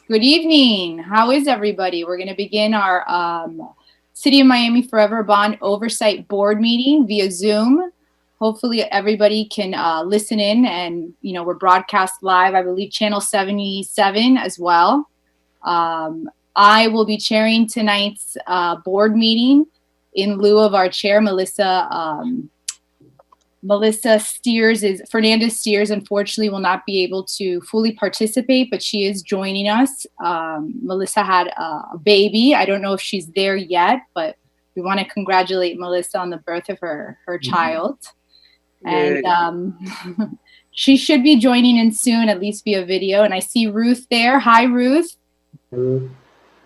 Good evening. How is everybody? We're going to begin our City of Miami Forever Bond Oversight Board meeting via Zoom. Hopefully everybody can listen in, and we're broadcast live, I believe channel 77 as well. I will be chairing tonight's board meeting in lieu of our chair, Fernandez Steers, unfortunately will not be able to fully participate, but she is joining us. Melissa had a baby. I don't know if she's there yet, but we want to congratulate Melissa on the birth of her child. And she should be joining in soon, at least via video. And I see Ruth there. Hi, Ruth. Hello.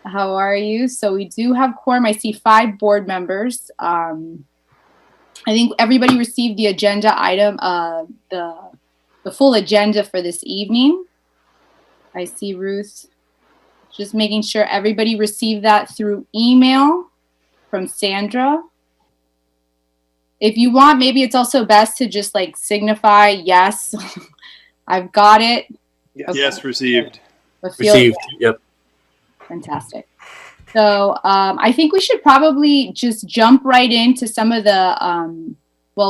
How are you? So we do have quorum. I see 5 board members. I think everybody received the agenda item, the full agenda for this evening. I see Ruth. Just making sure everybody received that through email from Sandra. If you want, maybe it's also best to just signify, yes, I've got it. Yes, okay. Yes, received. Received, yep. Fantastic. So I think we should probably just jump right into some of the,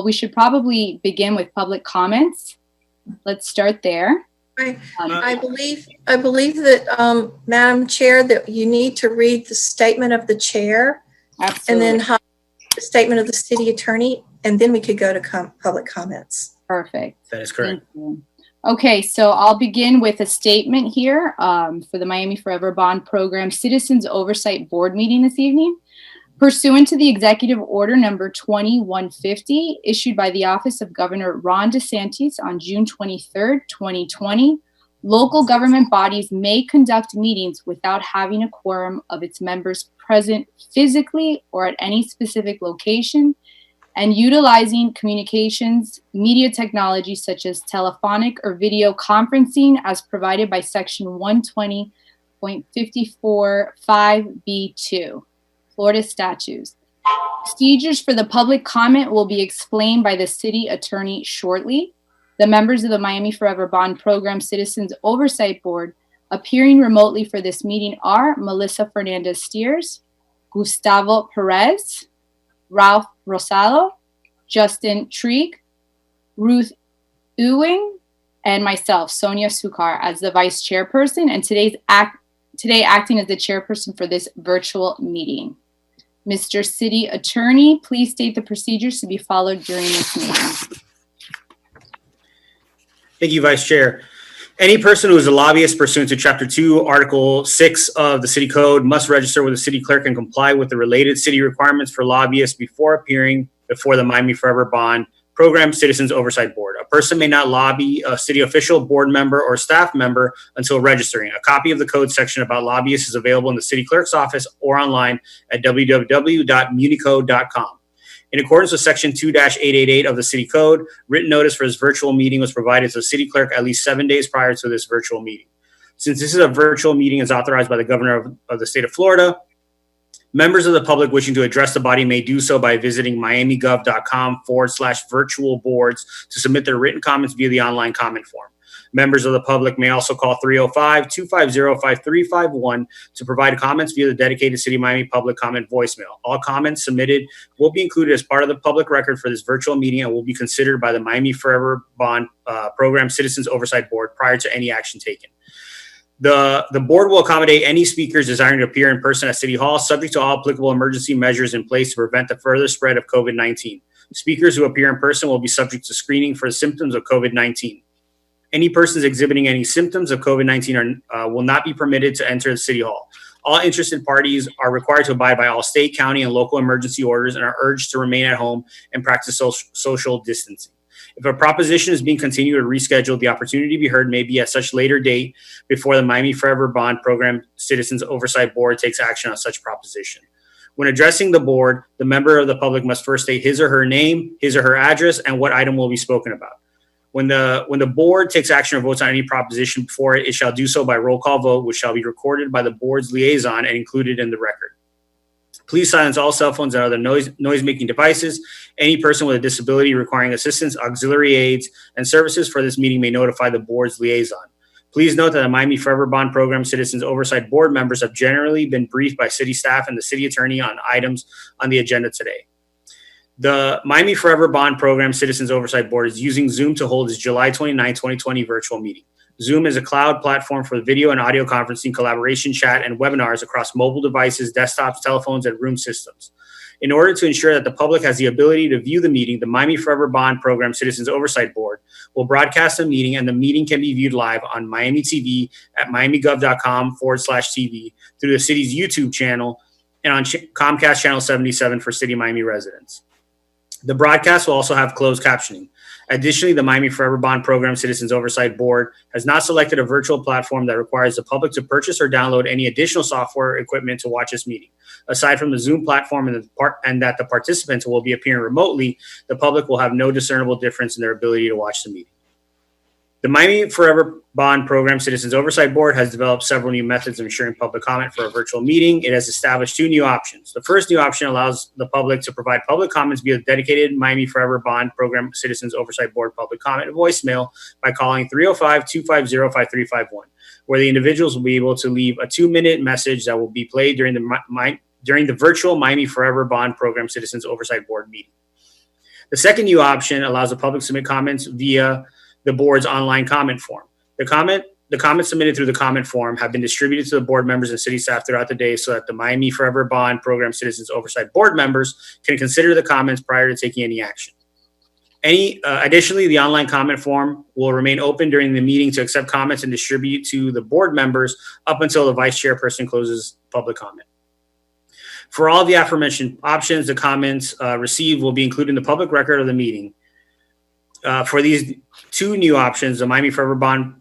we should probably begin with public comments. Let's start there. I believe that, Madam Chair, that you need to read the statement of the chair. Absolutely. And then the statement of the city attorney, and then we could go to public comments. Perfect. That is correct. Okay, so I'll begin with a statement here for the Miami Forever Bond Program Citizens Oversight Board meeting this evening. Pursuant to the Executive Order number 2150, issued by the Office of Governor Ron DeSantis on June 23rd, 2020, local government bodies may conduct meetings without having a quorum of its members present physically or at any specific location, and utilizing communications media technology such as telephonic or video conferencing as provided by Section 120.54(5)(b)(2), Florida statutes. Procedures for the public comment will be explained by the city attorney shortly. The members of the Miami Forever Bond Program Citizens Oversight Board appearing remotely for this meeting are Melissa Fernandez Steers, Gustavo Perez, Ralph Rosado, Justin Trieg, Ruth Ewing, and myself, Sonia Sukar, as the vice chairperson, and today acting as the chairperson for this virtual meeting. Mr. City Attorney, please state the procedures to be followed during this meeting. Thank you, Vice Chair. Any person who is a lobbyist pursuant to Chapter 2, Article 6 of the City Code must register with the city clerk and comply with the related city requirements for lobbyists before appearing before the Miami Forever Bond Program Citizens Oversight Board. A person may not lobby a city official, board member, or staff member until registering. A copy of the code section about lobbyists is available in the city clerk's office or online at www.municode.com. In accordance with Section 2-888 of the City Code, written notice for this virtual meeting was provided to the city clerk at least 7 days prior to this virtual meeting. Since this is a virtual meeting as authorized by the governor of the state of Florida, members of the public wishing to address the body may do so by visiting miamigov.com/virtual boards to submit their written comments via the online comment form. Members of the public may also call 305-250-5351 to provide comments via the dedicated City of Miami public comment voicemail. All comments submitted will be included as part of the public record for this virtual meeting and will be considered by the Miami Forever Bond Program Citizens Oversight Board prior to any action taken. The board will accommodate any speakers desiring to appear in person at City Hall, subject to all applicable emergency measures in place to prevent the further spread of COVID-19. Speakers who appear in person will be subject to screening for symptoms of COVID-19. Any persons exhibiting any symptoms of COVID-19 will not be permitted to enter the City Hall. All interested parties are required to abide by all state, county, and local emergency orders and are urged to remain at home and practice social distancing. If a proposition is being continued or rescheduled, the opportunity to be heard may be at such later date before the Miami Forever Bond Program Citizens Oversight Board takes action on such proposition. When addressing the board, the member of the public must first state his or her name, his or her address, and what item will be spoken about. When the board takes action or votes on any proposition before it, it shall do so by roll call vote, which shall be recorded by the board's liaison and included in the record. Please silence all cell phones and other noise-making devices. Any person with a disability requiring assistance, auxiliary aids, and services for this meeting may notify the board's liaison. Please note that the Miami Forever Bond Program Citizens Oversight Board members have generally been briefed by city staff and the city attorney on items on the agenda today. The Miami Forever Bond Program Citizens Oversight Board is using Zoom to hold its July 29, 2020 virtual meeting. Zoom is a cloud platform for video and audio conferencing, collaboration, chat, and webinars across mobile devices, desktops, telephones, and room systems. In order to ensure that the public has the ability to view the meeting, the Miami Forever Bond Program Citizens Oversight Board will broadcast the meeting, and the meeting can be viewed live on Miami TV at miamigov.com/TV through the city's YouTube channel and on Comcast Channel 77 for City Miami residents. The broadcast will also have closed captioning. Additionally, the Miami Forever Bond Program Citizens Oversight Board has not selected a virtual platform that requires the public to purchase or download any additional software equipment to watch this meeting. Aside from the Zoom platform and that the participants will be appearing remotely, the public will have no discernible difference in their ability to watch the meeting. The Miami Forever Bond Program Citizens Oversight Board has developed several new methods of ensuring public comment for a virtual meeting. It has established two new options. The first new option allows the public to provide public comments via the dedicated Miami Forever Bond Program Citizens Oversight Board public comment voicemail by calling 305-250-5351, where the individuals will be able to leave a 2-minute message that will be played during the virtual Miami Forever Bond Program Citizens Oversight Board meeting. The second new option allows the public to submit comments via the board's online comment form. The comments submitted through the comment form have been distributed to the board members and city staff throughout the day so that the Miami Forever Bond Program Citizens Oversight Board members can consider the comments prior to taking any action. Additionally, the online comment form will remain open during the meeting to accept comments and distribute to the board members up until the vice chairperson closes public comment. For all the aforementioned options, the comments received will be included in the public record of the meeting. For these two new options, the Miami Forever Bond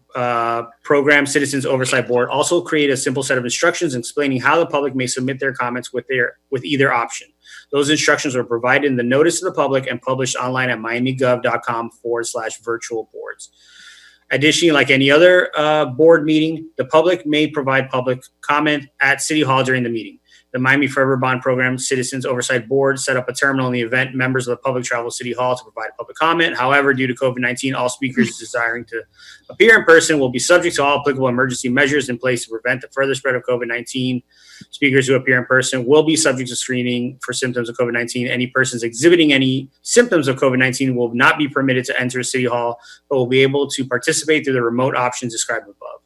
Program Citizens Oversight Board also create a simple set of instructions explaining how the public may submit their comments with either option. Those instructions are provided in the notice to the public and published online at miamigov.com/virtual boards. Additionally, like any other board meeting, the public may provide public comment at City Hall during the meeting. The Miami Forever Bond Program Citizens Oversight Board set up a terminal in the event members of the public travel to City Hall to provide public comment. However, due to COVID-19, all speakers desiring to appear in person will be subject to all applicable emergency measures in place to prevent the further spread of COVID-19. Speakers who appear in person will be subject to screening for symptoms of COVID-19. Any persons exhibiting any symptoms of COVID-19 will not be permitted to enter City Hall, but will be able to participate through the remote options described above.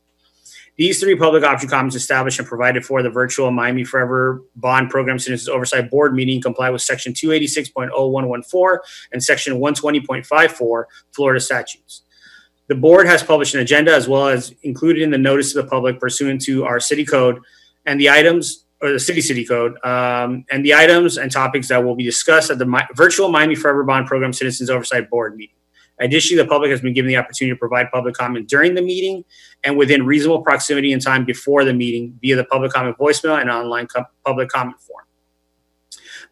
These three public option comments established and provided for the virtual Miami Forever Bond Program Citizens Oversight Board meeting comply with Section 286.0114 and Section 120.54 Florida statutes. The board has published an agenda as well as included in the notice to the public pursuant to our city code and the items, or the city code, and the items and topics that will be discussed at the virtual Miami Forever Bond Program Citizens Oversight Board meeting. Additionally, the public has been given the opportunity to provide public comment during the meeting and within reasonable proximity and time before the meeting via the public comment voicemail and online public comment form.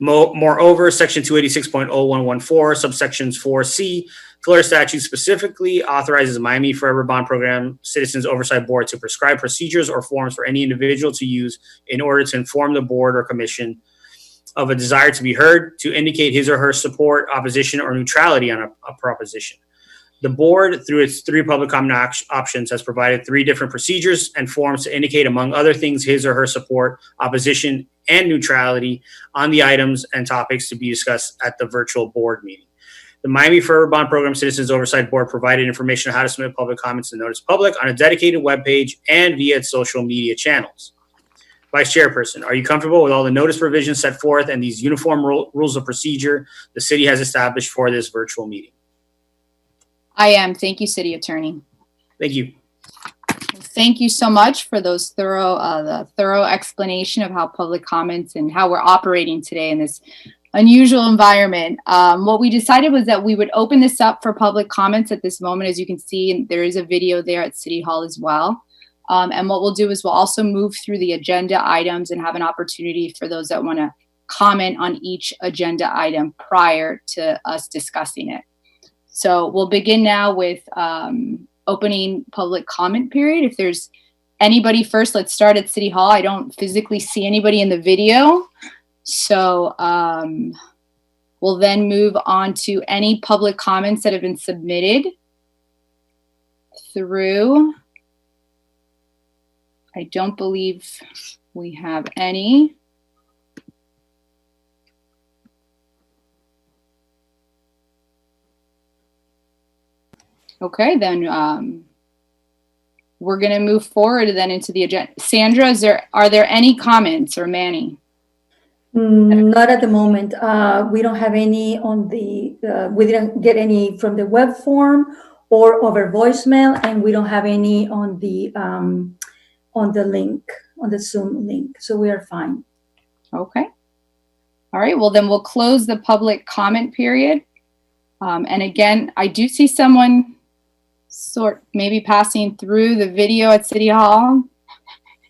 Moreover, Section 286.0114, subsections 4C, Florida statute specifically authorizes the Miami Forever Bond Program Citizens Oversight Board to prescribe procedures or forms for any individual to use in order to inform the board or commission of a desire to be heard, to indicate his or her support, opposition, or neutrality on a proposition. The board, through its three public comment options, has provided three different procedures and forms to indicate, among other things, his or her support, opposition, and neutrality on the items and topics to be discussed at the virtual board meeting. The Miami Forever Bond Program Citizens Oversight Board provided information on how to submit public comments to the notice public on a dedicated webpage and via its social media channels. Vice Chairperson, are you comfortable with all the notice provisions set forth and these uniform rules of procedure the city has established for this virtual meeting? I am. Thank you, City Attorney. Thank you. Thank you so much for those thorough explanation of how public comments and how we're operating today in this unusual environment. What we decided was that we would open this up for public comments at this moment. As you can see, and there is a video there at City Hall as well. And what we'll do is we'll also move through the agenda items and have an opportunity for those that want to comment on each agenda item prior to us discussing it. So we'll begin now with opening public comment period. If there's anybody first, let's start at City Hall. I don't physically see anybody in the video. So we'll then move on to any public comments that have been submitted through I don't believe we have any. Okay, then we're going to move forward then into the agenda. Sandra, are there any comments, or Manny? Not at the moment. We don't have any on the, we didn't get any from the web form or over voicemail, and we don't have any on the link, on the Zoom link. So we are fine. Okay. All right. Well, then we'll close the public comment period. And again, I do see someone maybe passing through the video at City Hall,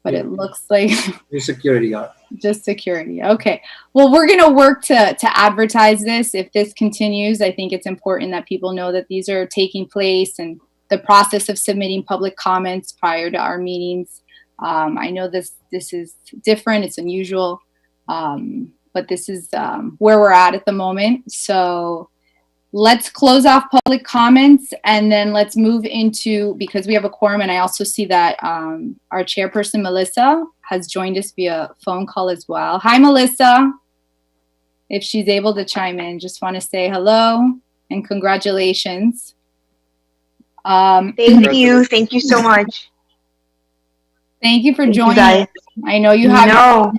but it looks like Your security guard. just security. Okay. Well, we're going to work to advertise this. If this continues, I think it's important that people know that these are taking place and the process of submitting public comments prior to our meetings. I know this is different. It's unusual. But this is where we're at the moment. So let's close off public comments, and then let's move into, because we have a quorum, and I also see that our chairperson, Melissa, has joined us via phone call as well. Hi, Melissa. If she's able to chime in, just want to say hello and congratulations. Thank you. Thank you so much. Thank you for Thank you, joining. guys. I know you have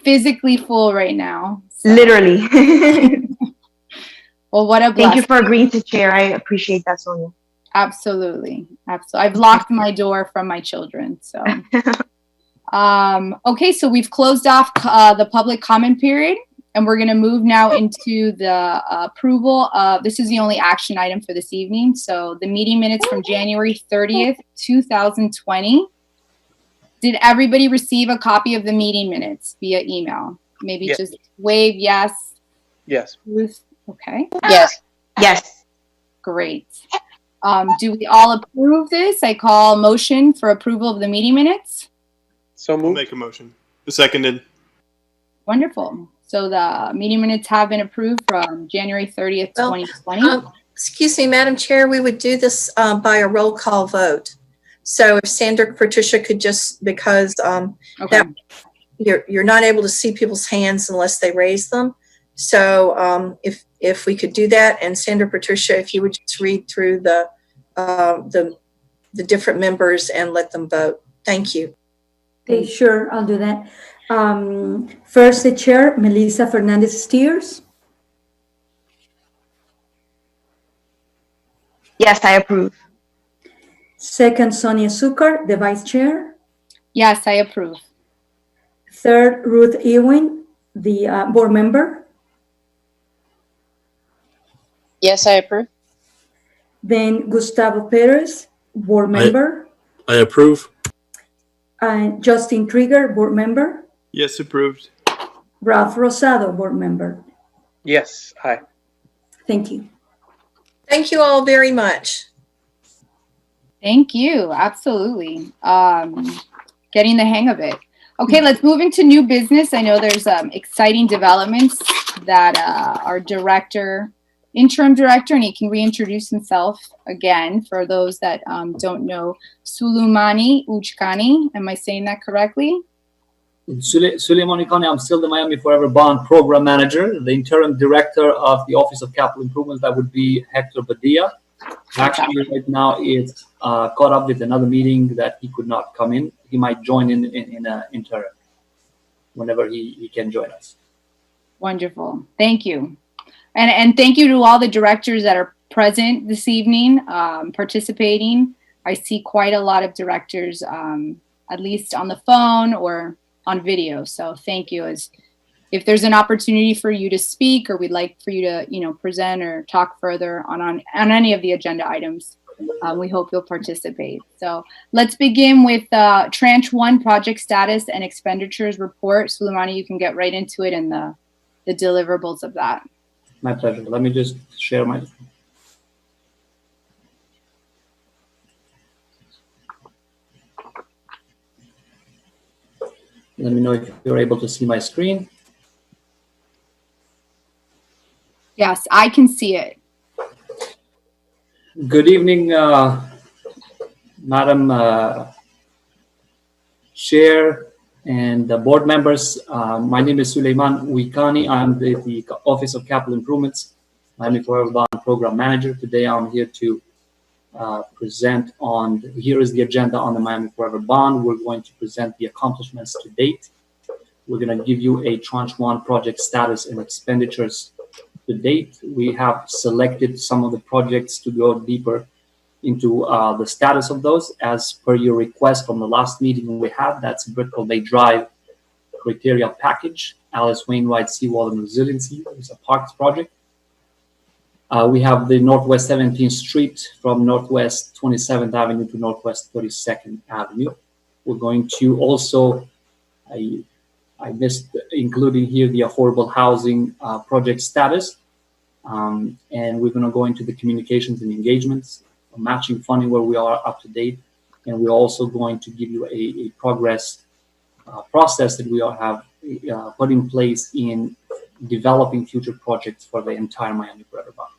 physically full right now. So. Literally. Well, what a blessing. Thank you for agreeing to chair. I appreciate that, Sonia. Absolutely. I've locked my door from my children. So, okay. So we've closed off the public comment period, and we're going to move now into the approval of, this is the only action item for this evening. So the meeting minutes from January 30th, 2020. Did everybody receive a copy of the meeting minutes via email? Maybe just wave yes. Yes. Ruth? Okay. Yes. Yes. Great. Do we all approve this? I call motion for approval of the meeting minutes. So I'll moved. make a motion. Seconded. Wonderful. So the meeting minutes have been approved from January 30th, 2020. Excuse me, Madam Chair, we would do this by a roll call vote. So if Sandra Patricia could just, because Okay. that you're not able to see people's hands unless they raise them. So if we could do that, and Sandra Patricia, if you would just read through the different members and let them vote. Thank you. Okay, sure, I'll do that. First, the chair, Melissa Fernandez Steers. Yes, I approve. Second, Sonia Sukar, the vice chair. Yes, I approve. Third, Ruth Ewing, the board member. Yes, I approve. Then Gustavo Perez, board member. I approve. And Justin Trigger, board member. Yes, approved. Ralph Rosado, board member. Yes. Aye. Thank you. Thank you all very much. Thank you. Absolutely. Getting the hang of it. Okay, let's move into new business. I know there's exciting developments that our interim director, and he can reintroduce himself again for those that don't know, Suleimani Uchkani. Am I saying that correctly? Suleimani Khan, I'm still the Miami Forever Bond Program Manager. The interim director of the Office of Capital Improvements, that would be Hector Badia. Actually, right now it's caught up with another meeting that he could not come in. He might join in interim whenever he can join us. Wonderful. Thank you. And thank you to all the directors that are present this evening, participating. I see quite a lot of directors, at least on the phone or on video. So thank you. If there's an opportunity for you to speak, or we'd like for you to, present or talk further on any of the agenda items, we hope you'll participate. So let's begin with Tranche 1 project status and expenditures report. Suleimani, you can get right into it and the deliverables of that. My pleasure. Let me just share my. Let me know if you're able to see my screen. Yes, I can see it. Good evening, Madam Chair and the board members. My name is Suleiman Wikani. I'm the Office of Capital Improvements, Miami Forever Bond Program Manager. Today I'm here to present on, here is the agenda on the Miami Forever Bond. We're going to present the accomplishments to date. We're going to give you a Tranche 1 project status and expenditures to date. We have selected some of the projects to go deeper into the status of those as per your request from the last meeting we had. That's Brickell Bay Drive Criteria Package, Alice Wainwright Seawall and Resiliency. It's a parks project. We have the Northwest 17th Street from Northwest 27th Avenue to Northwest 32nd Avenue. We're going to also, I missed including here the affordable housing project status. And we're going to go into the communications and engagements, matching funding where we are up to date. And we're also going to give you a progress process that we all have put in place in developing future projects for the entire Miami Forever Bond.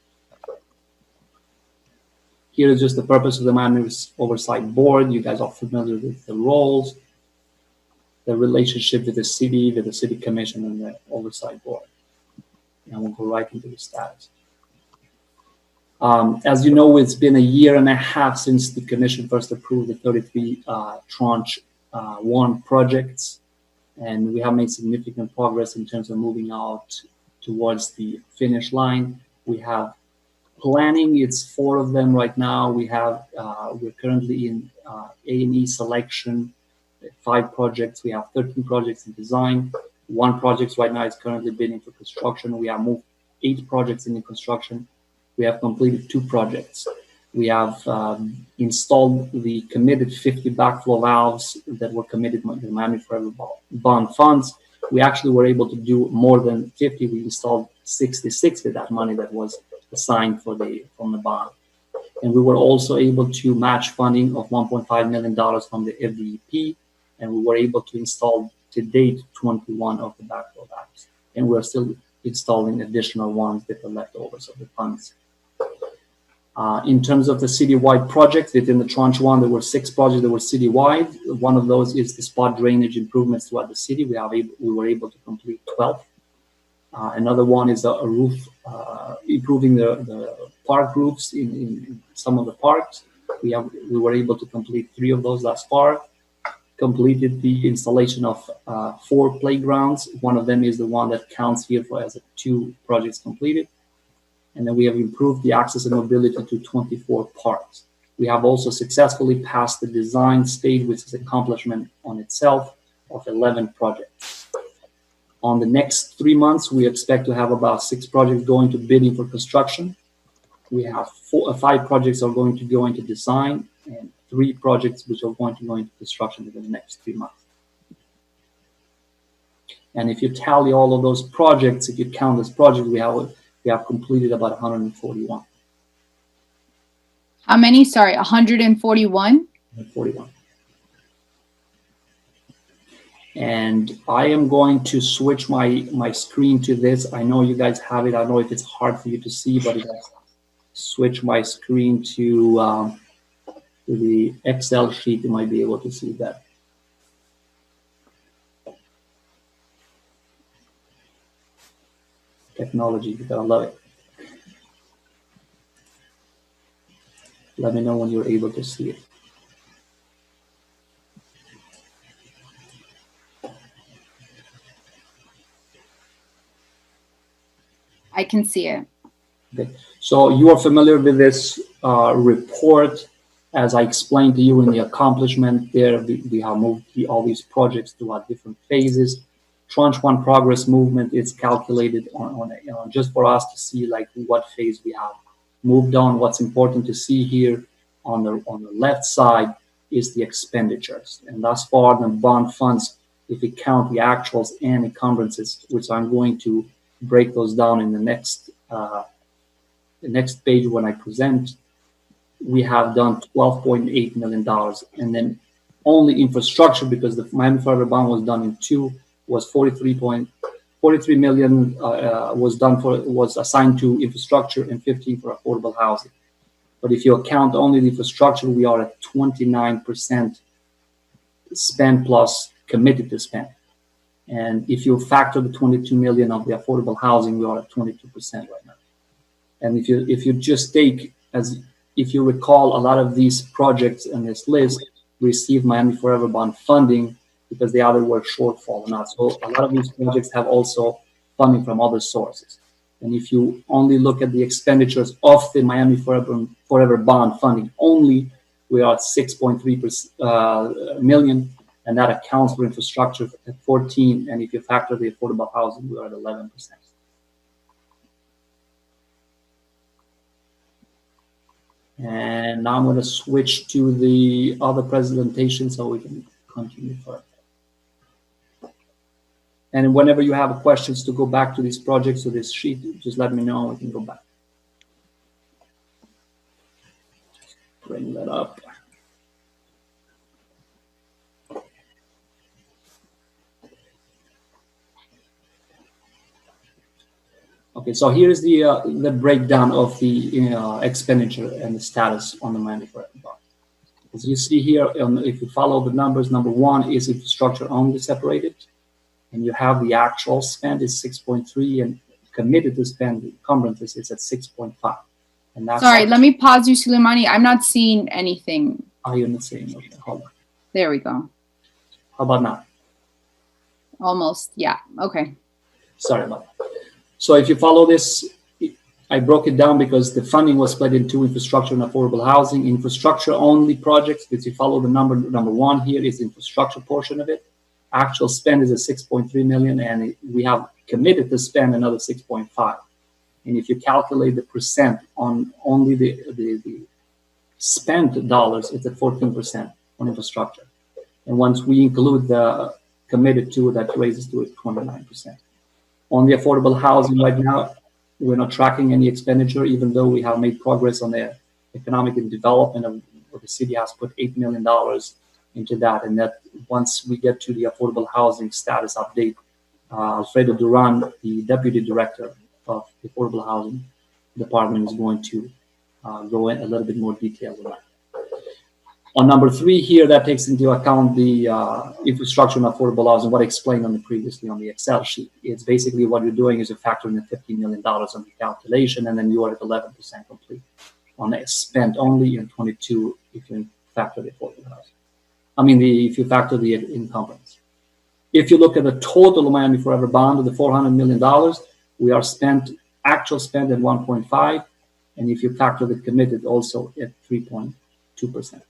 Here is just the purpose of the Miami Oversight Board. You guys are familiar with the roles, the relationship with the City Commission, and the Oversight Board. And we'll go right into the status. As you know, it's been a year and a half since the Commission first approved the 33 Tranche 1 projects, and we have made significant progress in terms of moving out towards the finish line. We have planning, it's 4 of them right now. We have, we're currently in A&E selection, 5 projects. We have 13 projects in design. 1 project right now is currently bidding for construction. We have moved 8 projects into construction. We have completed 2 projects. We have installed the committed 50 backflow valves that were committed to the Miami Forever Bond funds. We actually were able to do more than 50. We installed 66 with that money that was assigned from the bond. And we were also able to match funding of $1.5 million from the FDEP, and we were able to install to date 21 of the backflow valves. And we're still installing additional ones that are leftovers of the funds. In terms of the citywide projects, within the Tranche 1, there were 6 projects that were citywide. One of those is the spot drainage improvements throughout the city. We were able to complete 12. Another one is a roof, improving the park roofs in some of the parks. We were able to complete 3 of those thus far. Completed the installation of 4 playgrounds. One of them is the one that counts here for as 2 projects completed. And then we have improved the access and mobility to 24 parks. We have also successfully passed the design stage, which is an accomplishment on itself, of 11 projects. On the next 3 months, we expect to have about 6 projects going to bidding for construction. We have 5 projects are going to go into design, and 3 projects which are going to go into construction within the next 3 months. And if you tally all of those projects, if you count this project, we have completed about 141. How many? Sorry, 141? 141. And I am going to switch my screen to this. I know you guys have it. I don't know if it's hard for you to see, but if I switch my screen to the Excel sheet, you might be able to see that. Technology, you gotta love it. Let me know when you're able to see it. I can see it. Okay. So you are familiar with this report. As I explained to you in the accomplishment there, we have moved all these projects throughout different phases. Tranche 1 progress movement is calculated on just for us to see like what phase we have moved on. What's important to see here on the left side is the expenditures. And thus far, the bond funds, if we count the actuals and encumbrances, which I'm going to break those down in the next page when I present, we have done $12.8 million. And then only infrastructure, because the Miami Forever Bond was done in 2, was 43 million was assigned to infrastructure and 15 for affordable housing. But if you account only the infrastructure, we are at 29% spent plus committed to spend. And if you factor the 22 million of the affordable housing, we are at 22% right now. And if you just take, if you recall, a lot of these projects in this list received Miami Forever Bond funding because the other were shortfall or not. So a lot of these projects have also funding from other sources. And if you only look at the expenditures of the Miami Forever Bond funding only, we are at 6.3 million, and that accounts for infrastructure at 14. And if you factor the affordable housing, we are at 11%. And now I'm going to switch to the other presentation so we can continue further. And whenever you have questions to go back to these projects or this sheet, just let me know. We can go back. Bring that up. Okay, so here's the breakdown of the expenditure and the status on the Miami Forever Bond. As you see here, if you follow the numbers, number one is infrastructure only separated. And you have the actual spend is 6.3 and committed to spend encumbrances is at 6.5. And that's sorry, let me pause you, Suleimani. I'm not seeing anything. Oh, you're not seeing, okay, hold on. There we go. How about now? Almost, yeah, okay. Sorry about that. So if you follow this, I broke it down because the funding was split into infrastructure and affordable housing. Infrastructure only projects, if you follow the number one here is the infrastructure portion of it. Actual spend is at 6.3 million, and we have committed to spend another 6.5. And if you calculate the percent on only the spent dollars, it's at 14% on infrastructure. And once we include the committed to, that raises to 29%. On the affordable housing right now, we're not tracking any expenditure, even though we have made progress on the economic and development of the city has put $8 million into that. And that once we get to the affordable housing status update, Alfredo Duran, the deputy director of the affordable housing department, is going to go in a little bit more detail on that. On number three here, that takes into account the infrastructure and affordable housing, what I explained on the previously on the Excel sheet. It's basically what you're doing is you're factoring the $15 million on the calculation, and then you are at 11% complete on the spent only, and 22 if you factor the affordable housing. I mean, if you factor the encumbrance. If you look at the total Miami Forever Bond of the $400 million, we are actual spent at 1.5, and if you factor the committed, also at 3.2%.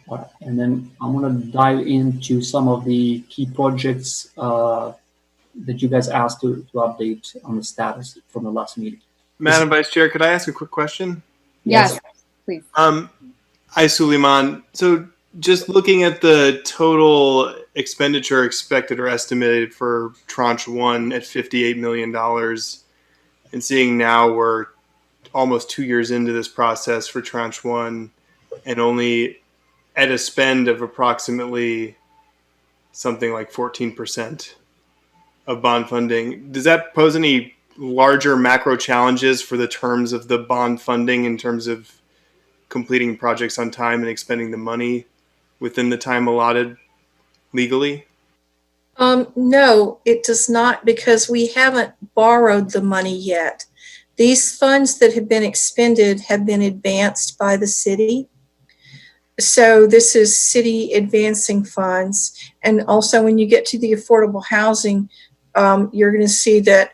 All right, and then I'm going to dive into some of the key projects that you guys asked to update on the status from the last meeting. Madam Vice Chair, could I ask a quick question? Yes, please. Hi, Suleiman. So just looking at the total expenditure expected or estimated for tranche one at $58 million, and seeing now we're almost 2 years into this process for tranche one and only at a spend of approximately something like 14% of bond funding. Does that pose any larger macro challenges for the terms of the bond funding in terms of completing projects on time and expending the money within the time allotted legally? No, it does not, because we haven't borrowed the money yet. These funds that have been expended have been advanced by the city. So this is city advancing funds. And also when you get to the affordable housing, you're going to see that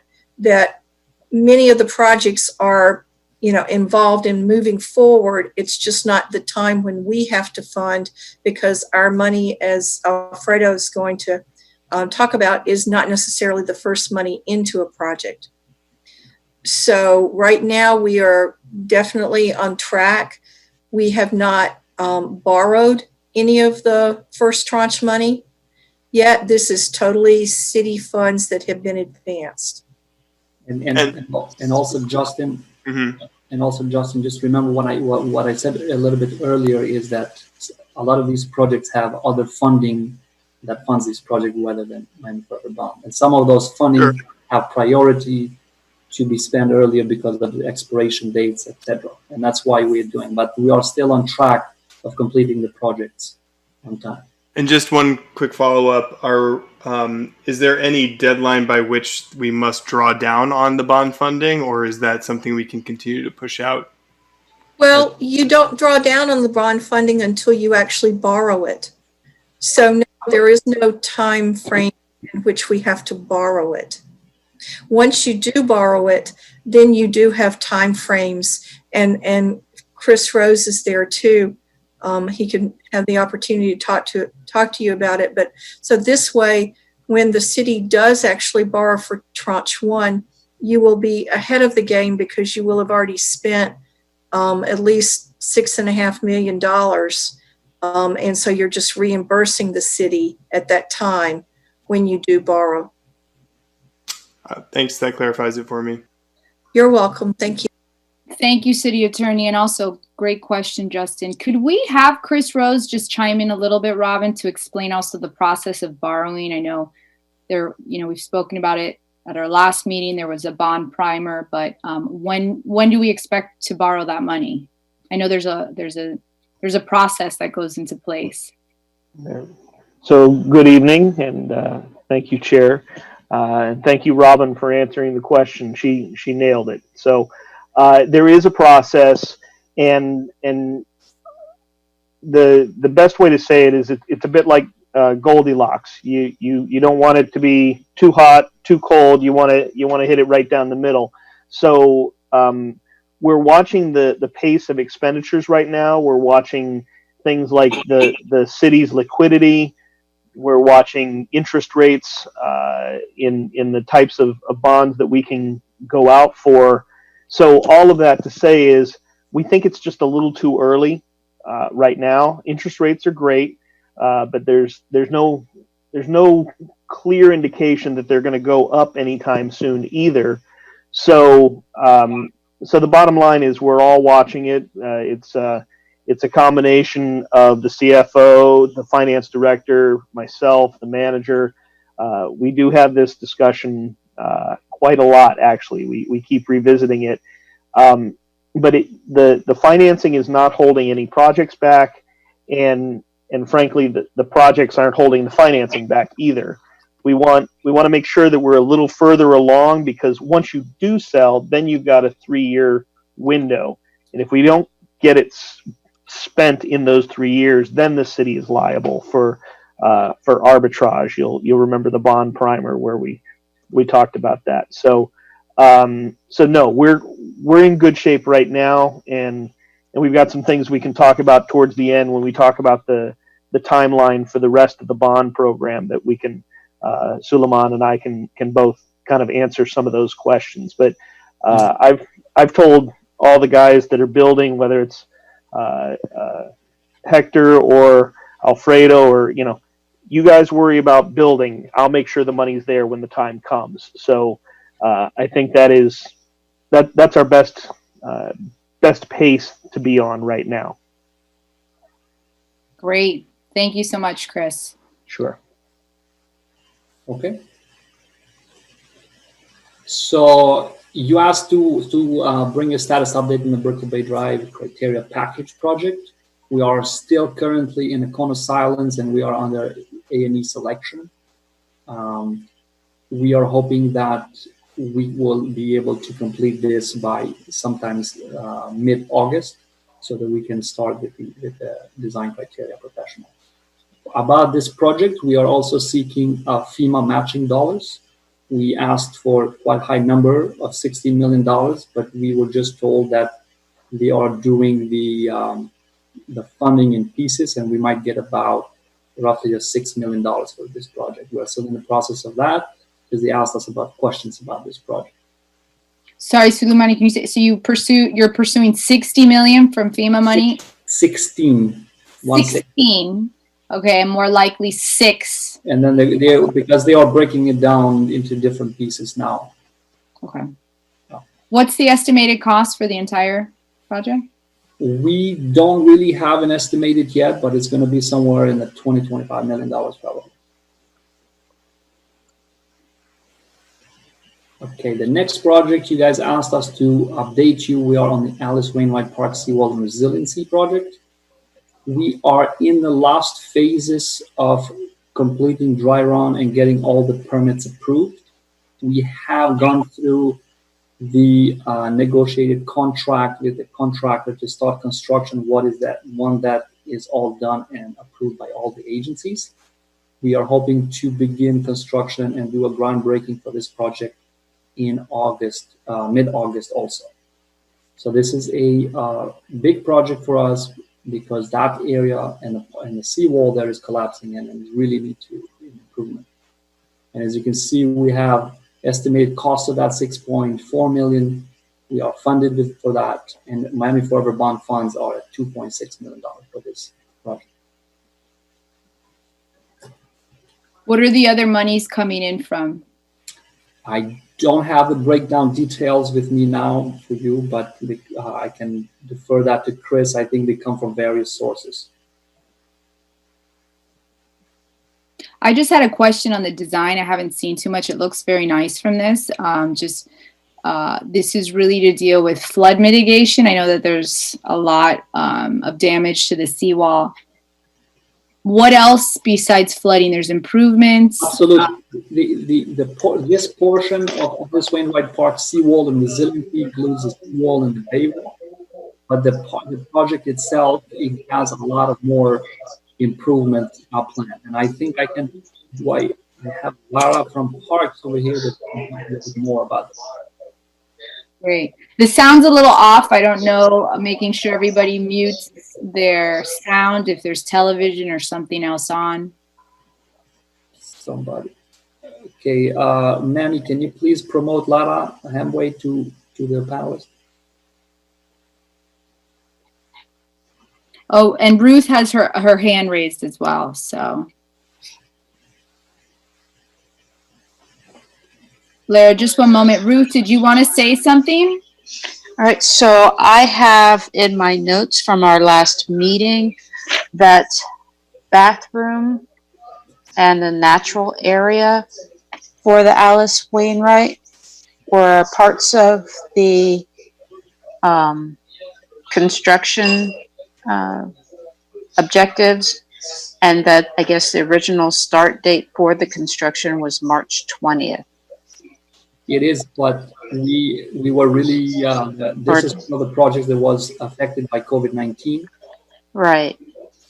many of the projects are, involved in moving forward. It's just not the time when we have to fund, because our money, as Alfredo is going to talk about, is not necessarily the first money into a project. So right now we are definitely on track. We have not borrowed any of the first tranche money yet. This is totally city funds that have been advanced. And also, Justin, Mm-hmm. and also, Justin, just remember what I said a little bit earlier is that a lot of these projects have other funding that funds these projects rather than Miami Forever Bond. And some of those funding have priority to be spent earlier because of the expiration dates, etc. And that's why we're doing. But we are still on track of completing the projects on time. And just one quick follow-up: is there any deadline by which we must draw down on the bond funding, or is that something we can continue to push out? Well, you don't draw down on the bond funding until you actually borrow it. So no, there is no time frame in which we have to borrow it. Once you do borrow it, then you do have time frames, and Chris Rose is there too. He can have the opportunity to talk to you about it. But so this way, when the city does actually borrow for tranche 1, you will be ahead of the game because you will have already spent at least $6.5 million. And so you're just reimbursing the city at that time when you do borrow. Thanks. That clarifies it for me. You're welcome. Thank you. Thank you, City Attorney. And also, great question, Justin. Could we have Chris Rose just chime in a little bit, Robin, to explain also the process of borrowing? I know we've spoken about it at our last meeting. There was a bond primer, but when do we expect to borrow that money? I know there's a process that goes into place. So good evening, and thank you, Chair. And thank you, Robin, for answering the question. She nailed it. So there is a process, and the best way to say it is it's a bit like Goldilocks. You don't want it to be too hot, too cold. You want to hit it right down the middle. So we're watching the pace of expenditures right now. We're watching things like the city's liquidity. We're watching interest rates in the types of bonds that we can go out for. So all of that to say is we think it's just a little too early right now. Interest rates are great, but there's no clear indication that they're going to go up anytime soon either. So so the bottom line is we're all watching it. It's a combination of the CFO, the finance director, myself, the manager. We do have this discussion quite a lot, actually. We keep revisiting it. But the financing is not holding any projects back, and frankly, the projects aren't holding the financing back either. We want to make sure that we're a little further along, because once you do sell, then you've got a 3-year window, and if we don't get it spent in those 3 years, then the city is liable for arbitrage. You'll remember the bond primer where we talked about that. So no, we're in good shape right now, and we've got some things we can talk about towards the end when we talk about the timeline for the rest of the bond program that we can Suleiman and I can both kind of answer some of those questions. But I've told all the guys that are building, whether it's Hector or Alfredo, or you guys worry about building. I'll make sure the money's there when the time comes. So I think that's our best pace to be on right now. Great. Thank you so much, Chris. Sure. Okay. So you asked to bring a status update in the Brickell Bay Drive criteria package project. We are still currently in a cone of silence, and we are under A&E selection. We are hoping that we will be able to complete this by sometimes mid-August, so that we can start with the design criteria professional. About this project, we are also seeking FEMA matching dollars. We asked for quite a high number of $16 million, but we were just told that they are doing the funding in pieces, and we might get about roughly $6 million for this project. We're still in the process of that because they asked us about questions about this project. Sorry, Suleimani, can you say, so you're pursuing 60 million from FEMA money? 16. 16. Okay, and more likely 6. And then they because they are breaking it down into different pieces now. Okay. What's the estimated cost for the entire project? We don't really have an estimated yet, but it's going to be somewhere in the $20-25 million probably. Okay, the next project you guys asked us to update you. We are on the Alice Wainwright Park Seawall and Resiliency Project. We are in the last phases of completing dry run and getting all the permits approved. We have gone through the negotiated contract with the contractor to start construction. What is that? One that is all done and approved by all the agencies. We are hoping to begin construction and do a groundbreaking for this project in August, mid-August also. So this is a big project for us because that area and the seawall there is collapsing and we really need to improvement. And as you can see, we have estimated cost of that 6.4 million. We are funded for that, and Miami Forever bond funds are at $2.6 million for this project. What are the other monies coming in from? I don't have the breakdown details with me now for you, but I can defer that to Chris. I think they come from various sources. I just had a question on the design. I haven't seen too much. It looks very nice from this. This is really to deal with flood mitigation. I know that there's a lot of damage to the seawall. What else besides flooding? There's improvements. Absolutely. This portion of this Wainwright Park seawall and resiliency includes the seawall and the bay wall. But the project itself, it has a lot of more improvement planned. And I think I have Lara from Parks over here that can talk a little bit more about this. Great. This sounds a little off. I don't know. Making sure everybody mutes their sound if there's television or something else on. Somebody. Okay, Manny, can you please promote Lara Hamway to the panelists? Oh, and Ruth has her hand raised as well. So, Lara, just one moment. Ruth, did you want to say something? All right, so I have in my notes from our last meeting that bathroom and the natural area for the Alice Wainwright were parts of the construction objectives, and that I guess the original start date for the construction was March 20th. It is, but we were really, this is one of the projects that was affected by COVID-19. Right.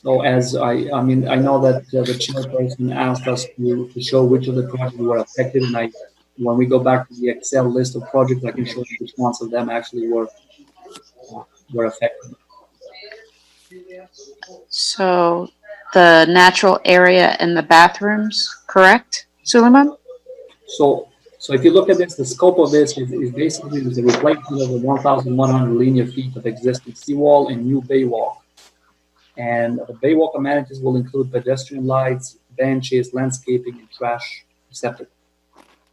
So as I know that the chairperson asked us to show which of the projects were affected, and when we go back to the Excel list of projects, I can show you which ones of them actually were affected. So the natural area and the bathrooms, correct, Suleiman? So if you look at this, the scope of this is basically the replacement of the 1,100 linear feet of existing seawall and new bay walk. And the bay walk amenities will include pedestrian lights, benches, landscaping, and trash receptacle.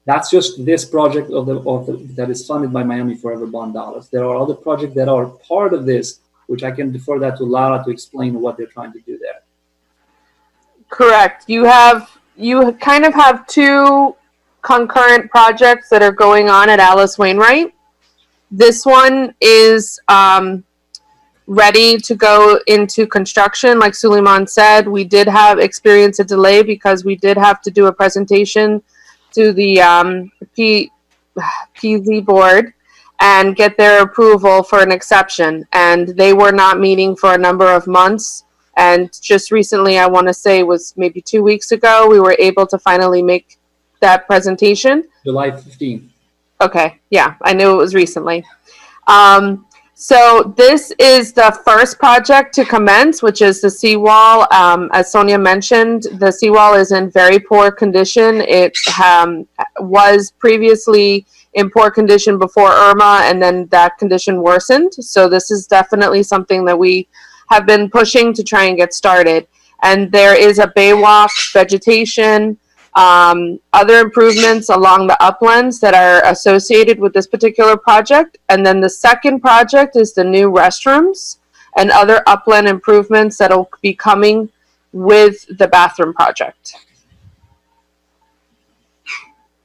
That's just this project that is funded by Miami Forever bond dollars. There are other projects that are part of this, which I can defer that to Lara to explain what they're trying to do there. Correct. You kind of have two concurrent projects that are going on at Alice Wainwright. This one is ready to go into construction. Like Suleiman said, we did experience a delay because we did have to do a presentation to the PZ board and get their approval for an exception. And they were not meeting for a number of months. And just recently, I want to say it was maybe 2 weeks ago, we were able to finally make that presentation. July 15th. Okay, yeah, I knew it was recently. So this is the first project to commence, which is the seawall. As Sonia mentioned, the seawall is in very poor condition. It was previously in poor condition before Irma, and then that condition worsened. So this is definitely something that we have been pushing to try and get started. And there is a baywalk, vegetation, other improvements along the uplands that are associated with this particular project. And then the second project is the new restrooms and other upland improvements that will be coming with the bathroom project.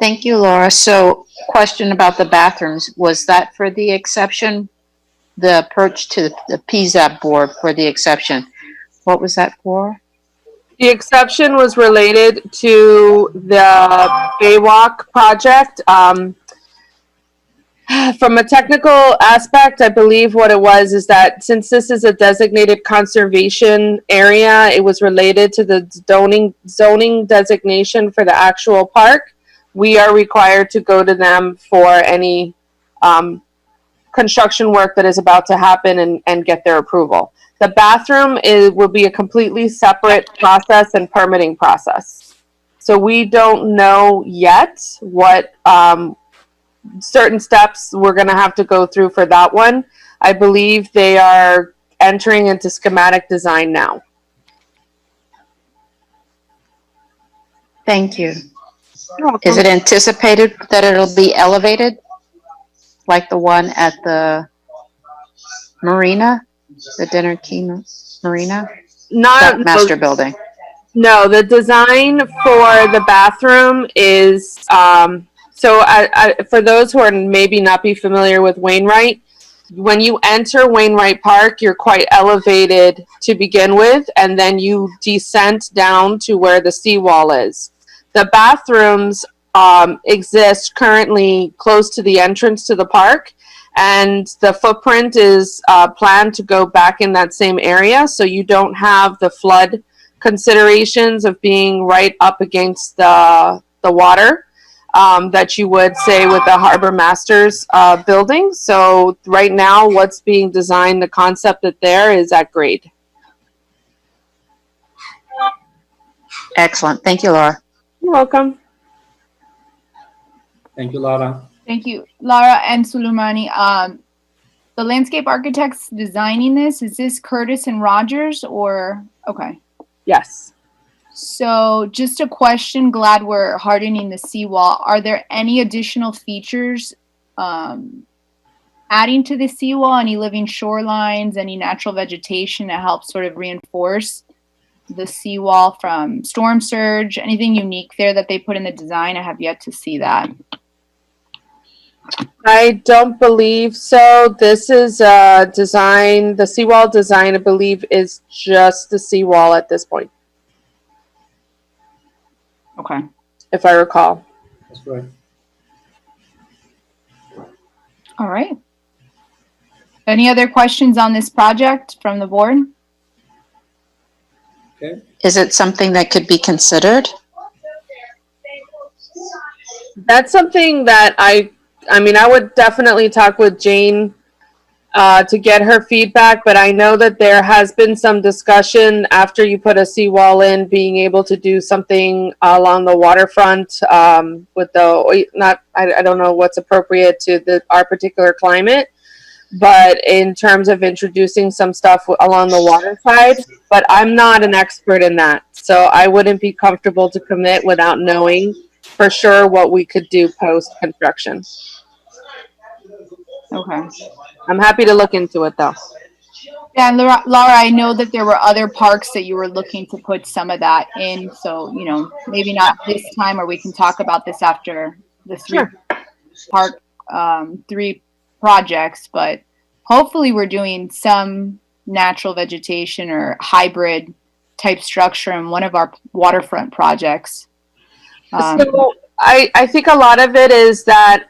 Thank you, Laura. So, question about the bathrooms. Was that for the exception? The approach to the PZAB board for the exception. What was that for? The exception was related to the Baywalk project. From a technical aspect, I believe what it was is that since this is a designated conservation area, it was related to the zoning designation for the actual park. We are required to go to them for any construction work that is about to happen and get their approval. The bathroom will be a completely separate process and permitting process. So we don't know yet what certain steps we're going to have to go through for that one. I believe they are entering into schematic design now. Thank you. Is it anticipated that it'll be elevated like the one at the marina, the Dinner Key Marina? Not master building. No, the design for the bathroom is so for those who are maybe not be familiar with Wainwright, when you enter Wainwright Park, you're quite elevated to begin with, and then you descend down to where the seawall is. The bathrooms exist currently close to the entrance to the park, and the footprint is planned to go back in that same area, so you don't have the flood considerations of being right up against the water that you would say with the Harbor Masters building. So right now what's being designed, the concept that there is at grade. Excellent. Thank you, Laura. You're welcome. Thank you, Laura. Thank you, Laura and Suleimani. The landscape architects designing this, is this Curtis and Rogers or, okay. Yes. So just a question, glad we're hardening the seawall. Are there any additional features adding to the seawall, any living shorelines, any natural vegetation to help sort of reinforce the seawall from storm surge? Anything unique there that they put in the design? I have yet to see that. I don't believe so. This is design, the seawall design, I believe, is just the seawall at this point. Okay. If I recall. That's right. All right. Any other questions on this project from the board? Okay. Is it something that could be considered? That's something that I mean, I would definitely talk with Jane to get her feedback, but I know that there has been some discussion after you put a seawall in, being able to do something along the waterfront with the, I don't know what's appropriate to our particular climate, but in terms of introducing some stuff along the water side, but I'm not an expert in that. So I wouldn't be comfortable to commit without knowing for sure what we could do post-construction. Okay. I'm happy to look into it though. Yeah, and Laura, I know that there were other parks that you were looking to put some of that in. So, you know, maybe not this time, or we can talk about this after the three projects, but hopefully we're doing some natural vegetation or hybrid type structure in one of our waterfront projects. So I think a lot of it is that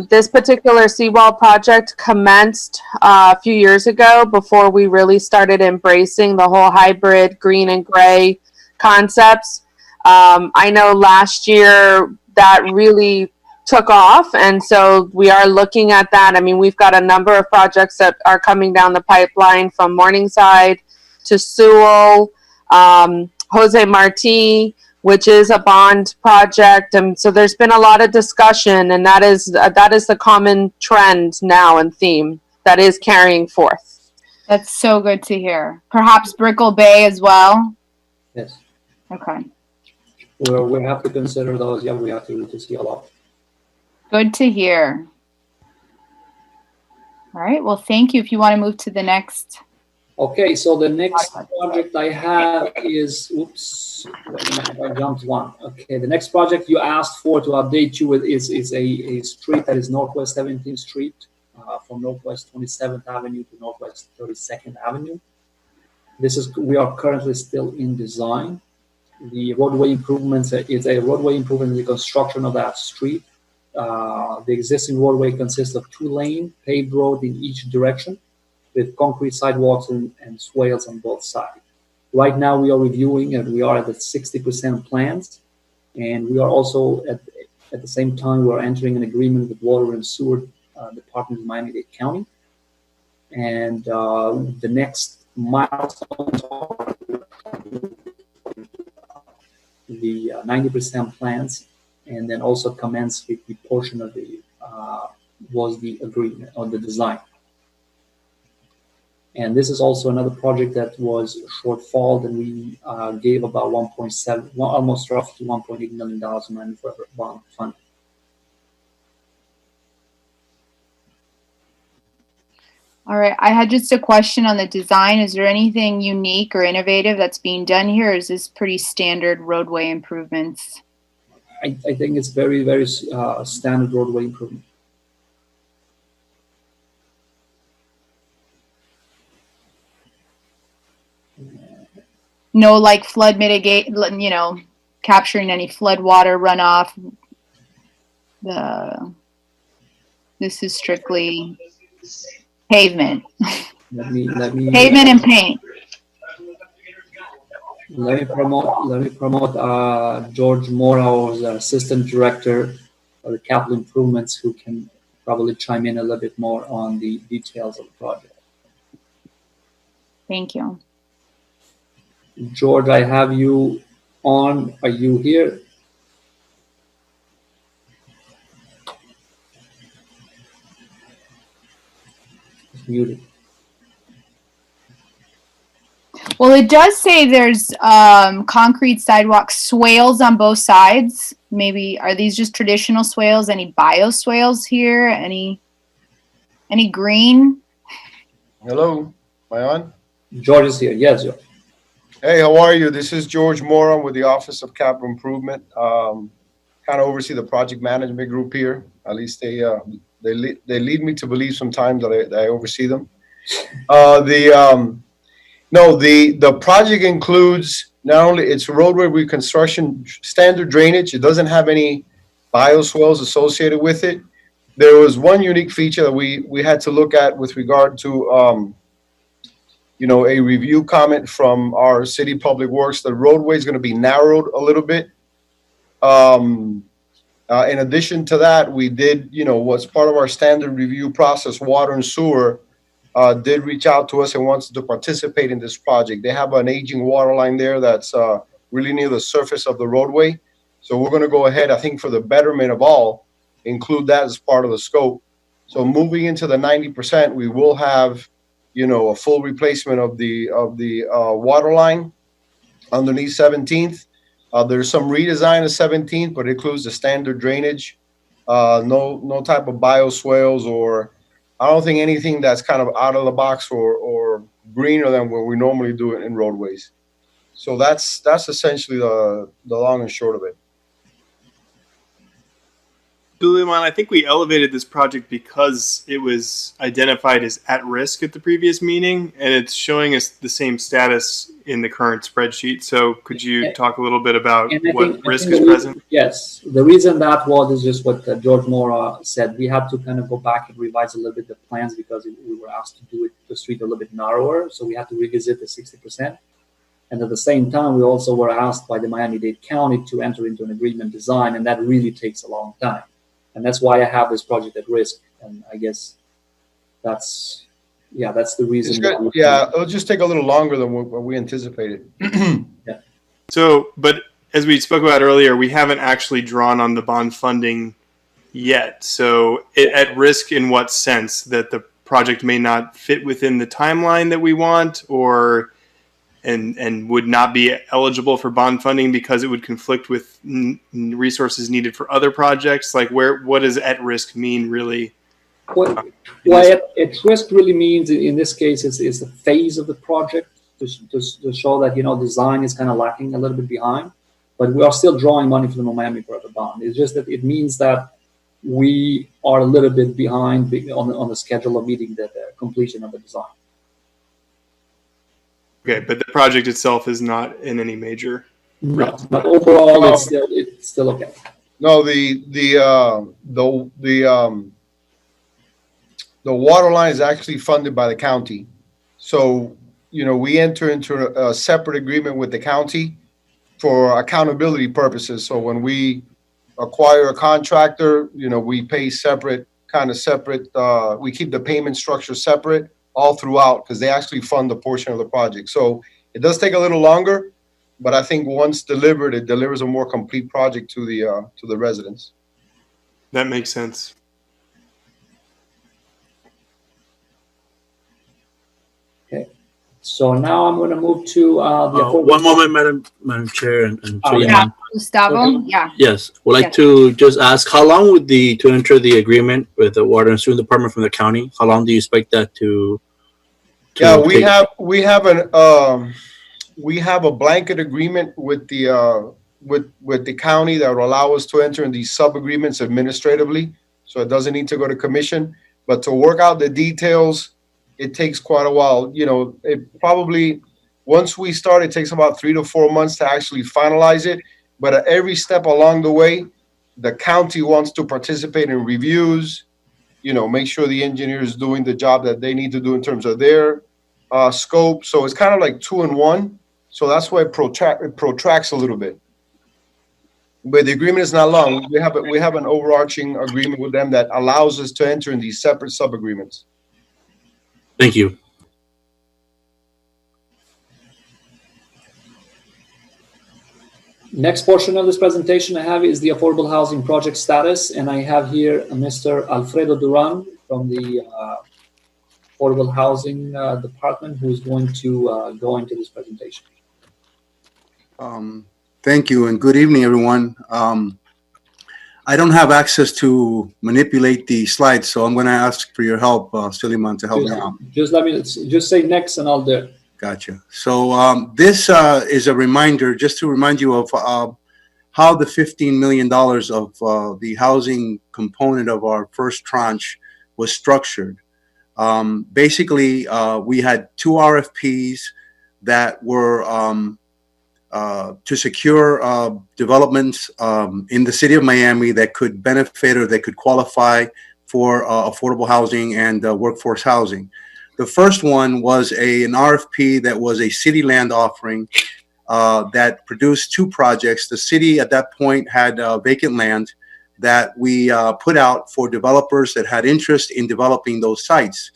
this particular seawall project commenced a few years ago before we really started embracing the whole hybrid green and gray concepts. I know last year that really took off, and so we are looking at that. I mean, we've got a number of projects that are coming down the pipeline from Morningside to Sewell, Jose Marti, which is a bond project. And so there's been a lot of discussion, and that is the common trend now and theme that is carrying forth. That's so good to hear. Perhaps Brickell Bay as well? Yes. Okay. We have to consider those. Yeah, we have to see a lot. Good to hear. All right. Well, thank you. If you want to move to the next Okay, so the next project I have is, oops, wait a minute, I jumped one. Okay, the next project you asked for to update you with is a street that is Northwest 17th Street, from Northwest 27th Avenue to Northwest 32nd Avenue. We are currently still in design. The roadway improvements is a roadway improvement in the construction of that street. The existing roadway consists of 2-lane paved road in each direction, with concrete sidewalks and swales on both sides. Right now, we are reviewing and we are at the 60% plans. And we are also, at the same time, we're entering an agreement with Water and Sewer Department of Miami-Dade County. And the next milestones are the 90% plans, and then also commence the portion of the, was the agreement on the design. And this is also another project that was shortfall, and we gave about 1.7, almost roughly $1.8 million in Miami Forever bond funding. All right, I had just a question on the design. Is there anything unique or innovative that's being done here, or is this pretty standard roadway improvements? I think it's very, very standard roadway improvement. No, like flood mitigate, you know, capturing any flood water runoff. This is strictly pavement. Let me Pavement and paint. Let me promote George Mora, who's the assistant director of the capital improvements, who can probably chime in a little bit more on the details of the project. Thank you. George, I have you on. Are you here? It's muted. Well, it does say there's concrete sidewalk swales on both sides. Maybe are these just traditional swales? Any bio swales here? Any green? Hello, am I on? George is here. Yes, George. Hey, how are you? This is George Mora with the Office of Capital Improvement. Kind of oversee the project management group here. At least they lead me to believe sometimes that I oversee them. The project includes not only its roadway reconstruction, standard drainage. It doesn't have any bioswales associated with it. There was one unique feature that we had to look at with regard to a review comment from our city public works. The roadway is going to be narrowed a little bit. In addition to that, we did, what's part of our standard review process, Water and Sewer did reach out to us and wants to participate in this project. They have an aging water line there that's really near the surface of the roadway. So we're going to go ahead, I think, for the betterment of all, include that as part of the scope. So moving into the 90%, we will have a full replacement of the water line underneath 17th. There's some redesign of 17th, but it includes the standard drainage. No type of bioswales, or I don't think anything that's kind of out of the box or greener than what we normally do it in roadways. So that's essentially the long and short of it. Suleiman, I think we elevated this project because it was identified as at risk at the previous meeting, and it's showing us the same status in the current spreadsheet. So could you talk a little bit about what risk is present? Yes, the reason that is just what George Mora said. We had to kind of go back and revise a little bit the plans because we were asked to do the street a little bit narrower. So we had to revisit the 60%. And at the same time, we also were asked by the Miami-Dade County to enter into an agreement design, and that really takes a long time. And that's why I have this project at risk. And I guess that's the reason. It'll just take a little longer than what we anticipated. Yeah. So, but as we spoke about earlier, we haven't actually drawn on the bond funding yet. So at risk in what sense? That the project may not fit within the timeline that we want, or and would not be eligible for bond funding because it would conflict with resources needed for other projects? Like what does at risk mean really What a twist really means in this case is the phase of the project to show that, you know, design is kind of lacking a little bit behind, but we are still drawing money from the Miami Forever Bond. It's just that it means that we are a little bit behind on the schedule of meeting the completion of the design. Okay, but the project itself is not in any major. No, but overall, it's still okay. No, the water line is actually funded by the county. So, you know, we enter into a separate agreement with the county for accountability purposes. So when we acquire a contractor, you know, we pay separate, we keep the payment structure separate all throughout because they actually fund a portion of the project. So it does take a little longer, but I think once delivered, it delivers a more complete project to the residents. That makes sense. Okay. So now I'm going to move to one moment, Madam Chair and Yeah, Gustavo. Yeah. Yes, would like to just ask, how long would to enter the agreement with the water and sewer department from the county? How long do you expect that to yeah, we have a blanket agreement with the county that will allow us to enter in these sub agreements administratively, so it doesn't need to go to commission. But to work out the details, it takes quite a while. You know, it probably, once we start, it takes about 3 to 4 months to actually finalize it. But at every step along the way, the county wants to participate in reviews, you know, make sure the engineer is doing the job that they need to do in terms of their scope. So it's kind of like 2 in 1. So that's why it protracts a little bit. But the agreement is not long. We have an overarching agreement with them that allows us to enter in these separate sub agreements. Thank you. Next portion of this presentation I have is the affordable housing project status, and I have here Mr. Alfredo Duran from the affordable housing department, who is going to go into this presentation. Thank you, and good evening, everyone. I don't have access to manipulate the slides, so I'm going to ask for your help, Suleiman, to help me out. Just say next, and I'll do it. Gotcha. So this is a reminder, just to remind you of how the $15 million of the housing component of our first tranche was structured. Basically, we had 2 RFPs that were to secure developments in the city of Miami that could benefit or that could qualify for affordable housing and workforce housing. The first one was an RFP that was a city land offering that produced 2 projects. The city at that point had vacant land that we put out for developers that had interest in developing those sites.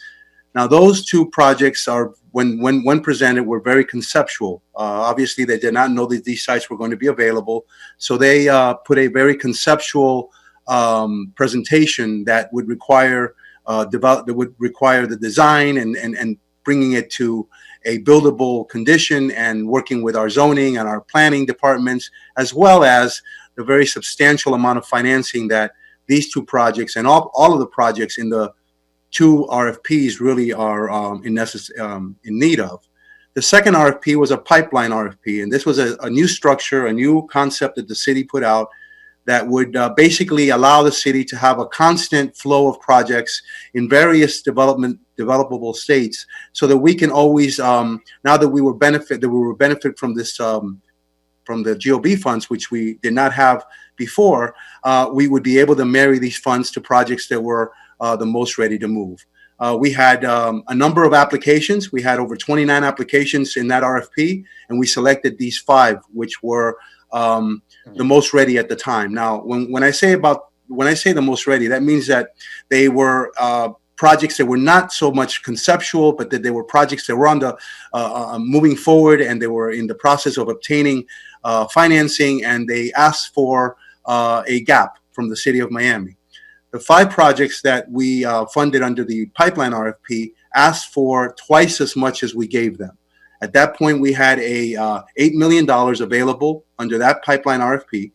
Now, those 2 projects are, when presented, were very conceptual. Obviously, they did not know that these sites were going to be available, so they put a very conceptual presentation that would require the design and bringing it to a buildable condition, and working with our zoning and our planning departments, as well as the very substantial amount of financing that these 2 projects and all of the projects in the 2 RFPs really are in need of. The second RFP was a pipeline RFP, and this was a new structure, a new concept that the city put out that would basically allow the city to have a constant flow of projects in various developable states, so that we can always, now that we will benefit from this, from the GOB funds, which we did not have before, we would be able to marry these funds to projects that were the most ready to move. We had a number of applications. We had over 29 applications in that RFP, and we selected these 5, which were the most ready at the time. Now, when I say the most ready, that means that they were projects that were not so much conceptual, but that they were projects that were on the moving forward, and they were in the process of obtaining financing, and they asked for a gap from the city of Miami. The 5 projects that we funded under the pipeline RFP asked for twice as much as we gave them. At that point, we had $8 million available under that pipeline RFP,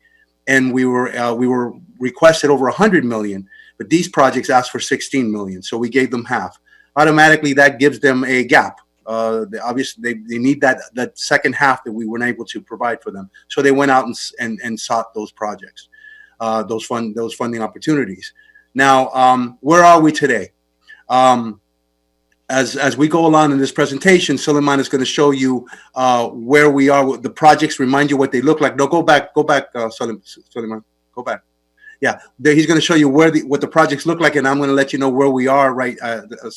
and we were requested over $100 million. but these projects asked for 16 million. So we gave them half. Automatically, that gives them a gap. Obviously, they need that second half that we weren't able to provide for them. So they went out and sought those projects, those funding opportunities. Now, where are we today? As we go along in this presentation, Suleiman is going to show you where we are with the projects, remind you what they look like. No, go back, Suleiman, go back. Yeah, he's going to show you what the projects look like, and I'm going to let you know where we are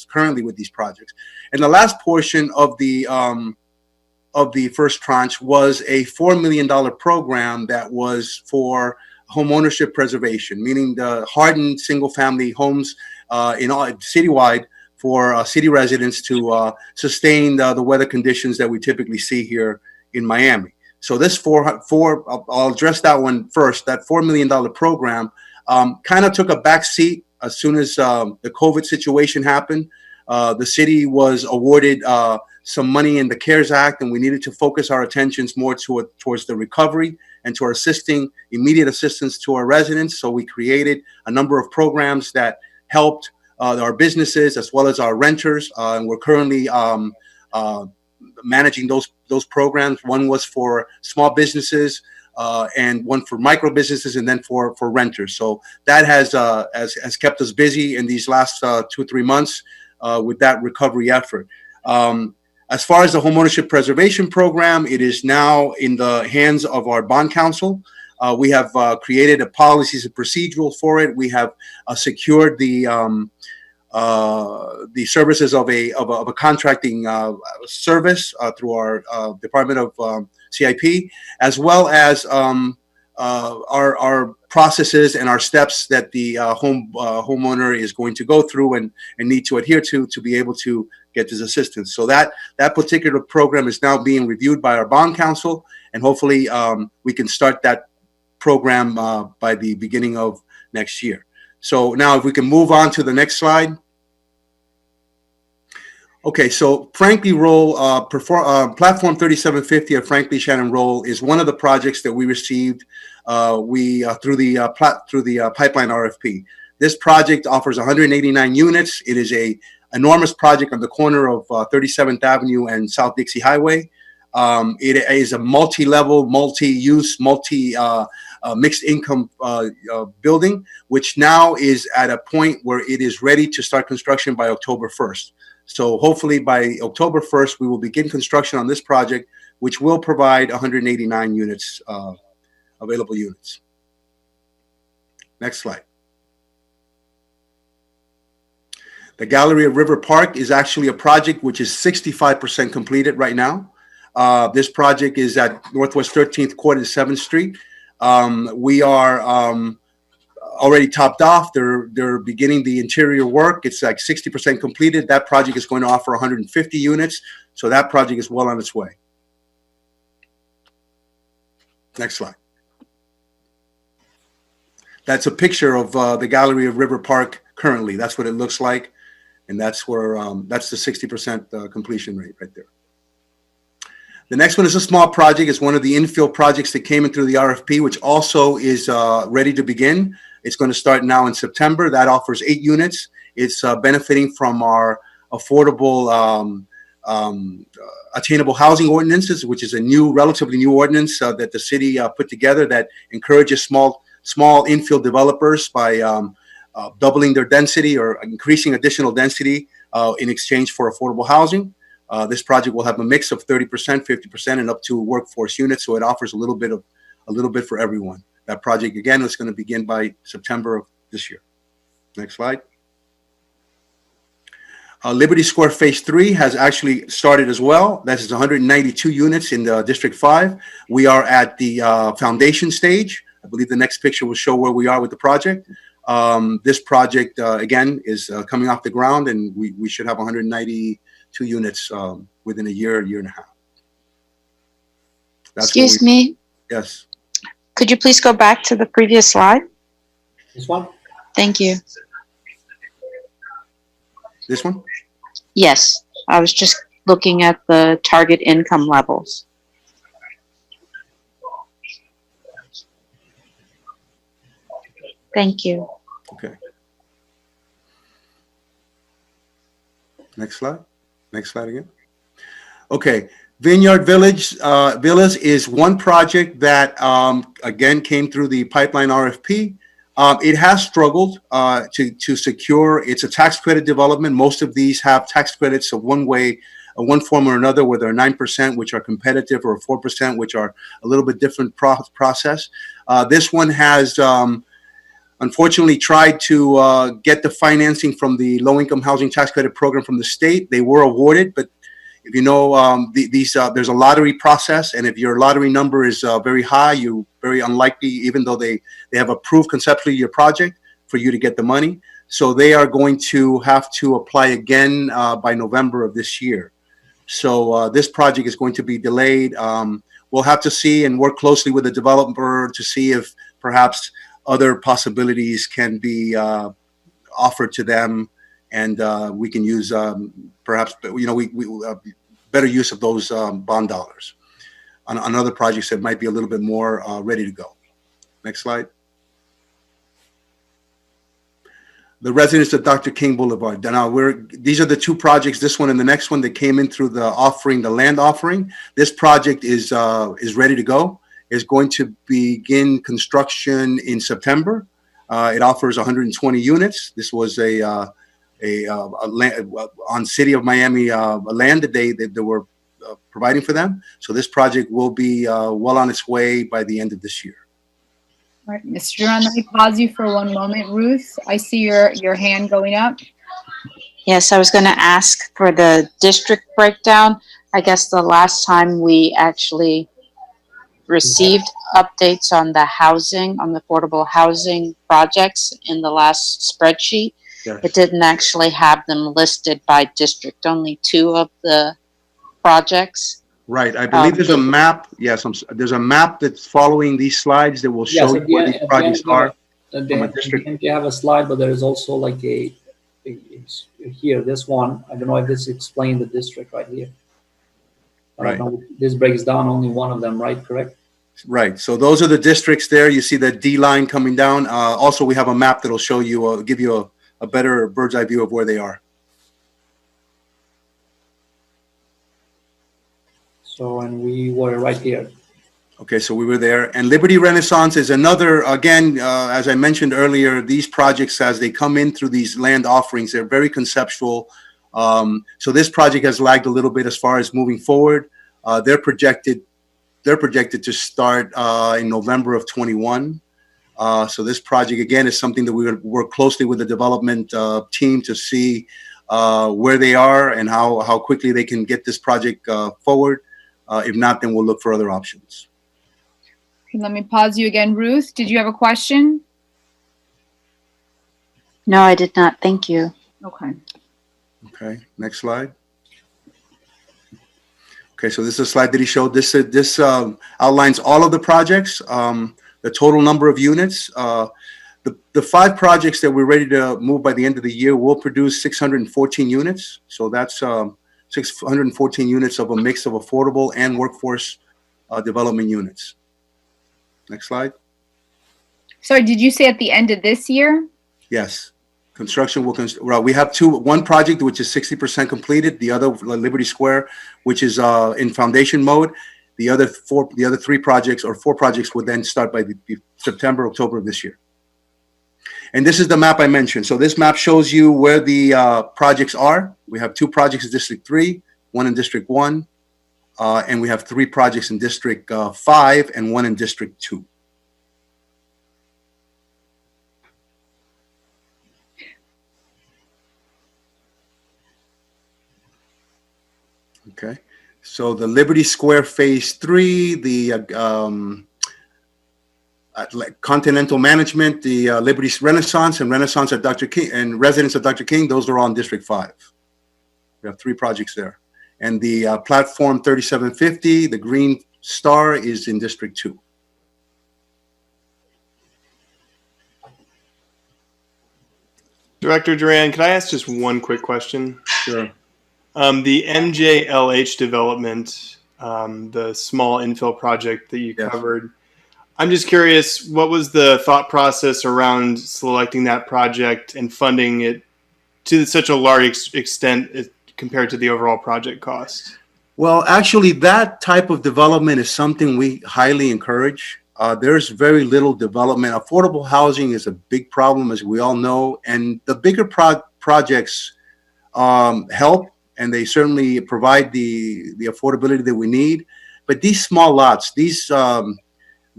currently with these projects. And the last portion of the first tranche was a $4 million program that was for home ownership preservation, meaning the hardened single-family homes citywide for city residents to sustain the weather conditions that we typically see here in Miami. So this I'll address that one first. That $4 million program kind of took a back seat as soon as the COVID situation happened. The city was awarded some money in the CARES Act, and we needed to focus our attentions more towards the recovery and to our immediate assistance to our residents. So we created a number of programs that helped our businesses as well as our renters, and we're currently managing those programs. One was for small businesses, and one for micro businesses, and then for renters. So that has kept us busy in these last 2-3 months with that recovery effort. As far as the homeownership preservation program, it is now in the hands of our bond counsel. We have created a policies and procedural for it. We have secured the services of a contracting service through our Department of CIP, as well as our processes and our steps that the homeowner is going to go through and need to adhere to be able to get this assistance. So that particular program is now being reviewed by our bond counsel, and hopefully we can start that program by the beginning of next year. So now if we can move on to the next slide. Okay, so Franklin Roll, Platform 3750 of Franklin Shannon Roll is one of the projects that we received through the pipeline RFP. This project offers 189 units. It is a enormous project on the corner of 37th Avenue and South Dixie Highway. It is a multi-level, multi-use, mixed income building, which now is at a point where it is ready to start construction by October 1st. So hopefully by October 1st, we will begin construction on this project, which will provide 189 units, available units. Next slide. The Gallery of River Park is actually a project which is 65% completed right now. This project is at Northwest 13th Court and 7th Street. We are already topped off. They're beginning the interior work. It's like 60% completed. That project is going to offer 150 units. So that project is well on its way. Next slide. That's a picture of the Gallery of River Park currently. That's what it looks like. And that's where that's the 60% completion rate right there. The next one is a small project. It's one of the infill projects that came in through the RFP, which also is ready to begin. It's going to start now in September. That offers 8 units. It's benefiting from our affordable attainable housing ordinances, which is a relatively new ordinance that the city put together that encourages small infill developers by doubling their density or increasing additional density in exchange for affordable housing. This project will have a mix of 30%, 50%, and up to workforce units, so it offers a little bit for everyone. That project, again, is going to begin by September of this year. Next slide. Liberty Square Phase 3 has actually started as well. That is 192 units in the District 5. We are at the foundation stage. I believe the next picture will show where we are with the project. This project, again, is coming off the ground, and we should have 192 units within a year and a half. Excuse me. Yes. Could you please go back to the previous slide? This one? Thank you. This one? Yes, I was just looking at the target income levels. Thank you. Okay. Next slide. Next slide again. Okay. Vineyard Villas is one project that, again, came through the pipeline RFP. It has struggled to secure. It's a tax credit development. Most of these have tax credits of one form or another, whether 9%, which are competitive, or 4%, which are a little bit different process. This one has unfortunately tried to get the financing from the low-income housing tax credit program from the state. They were awarded, but if you know, there's a lottery process, and if your lottery number is very high, you're very unlikely, even though they have approved conceptually your project, for you to get the money. So they are going to have to apply again by November of this year. So this project is going to be delayed. We'll have to see and work closely with the developer to see if perhaps other possibilities can be offered to them, and we can use perhaps, we better use of those bond dollars on other projects that might be a little bit more ready to go. Next slide. The residents of Dr. King Boulevard. Now these are the two projects, this one and the next one, that came in through the land offering. This project is ready to go. It's going to begin construction in September. It offers 120 units. This was a land, on City of Miami land that they were providing for them. So this project will be well on its way by the end of this year. All right, Mr. Duran, let me pause you for one moment. Ruth, I see your hand going up. Yes, I was going to ask for the district breakdown. I guess the last time we actually received updates on the housing, on the affordable housing projects in the last spreadsheet, yes, it didn't actually have them listed by district, only 2 of the projects. Right. I believe there's a map. Yes, there's a map that's following these slides that will show you where these projects are. You have a slide, but there is also like here, this one. I don't know if this explains the district right here. Right. This breaks down only one of them, right? Correct? Right. So those are the districts there. You see the D line coming down. Also, we have a map that'll show you, give you a better bird's eye view of where they are. So, and we were right here. Okay, so we were there. And Liberty Renaissance is another, again, as I mentioned earlier, these projects, as they come in through these land offerings, they're very conceptual. So this project has lagged a little bit as far as moving forward. They're projected to start in November of 21. So this project, again, is something that we're going to work closely with the development team to see where they are and how quickly they can get this project forward. If not, then we'll look for other options. Okay, let me pause you again. Ruth, did you have a question? No, I did not. Thank you. Okay. Okay, next slide. Okay, so this is a slide that he showed. This outlines all of the projects, the total number of units. The 5 projects that we're ready to move by the end of the year will produce 614 units. So that's 614 units of a mix of affordable and workforce development units. Next slide. Sorry, did you say at the end of this year? Yes. Construction will, well, we have one project which is 60% completed, the other Liberty Square, which is in foundation mode. The other 3 projects or 4 projects will then start by the September, October of this year. And this is the map I mentioned. So this map shows you where the projects are. We have 2 projects in District 3, 1 in District 1, and we have 3 projects in District 5 and 1 in District 2. Okay, so the Liberty Square Phase 3, the Continental Management, the Liberty Renaissance and Renaissance at Dr. King and Residence of Dr. King, those are all in District 5. We have 3 projects there. And the Platform 3750, the Green Star, is in District 2. Director Duran, can I ask just one quick question? Sure. The MJLH development, the small infill project that you covered, I'm just curious, what was the thought process around selecting that project and funding it to such a large extent compared to the overall project cost? Well, actually, that type of development is something we highly encourage. There's very little development. Affordable housing is a big problem, as we all know, and the bigger projects help, and they certainly provide the affordability that we need. But these small lots, these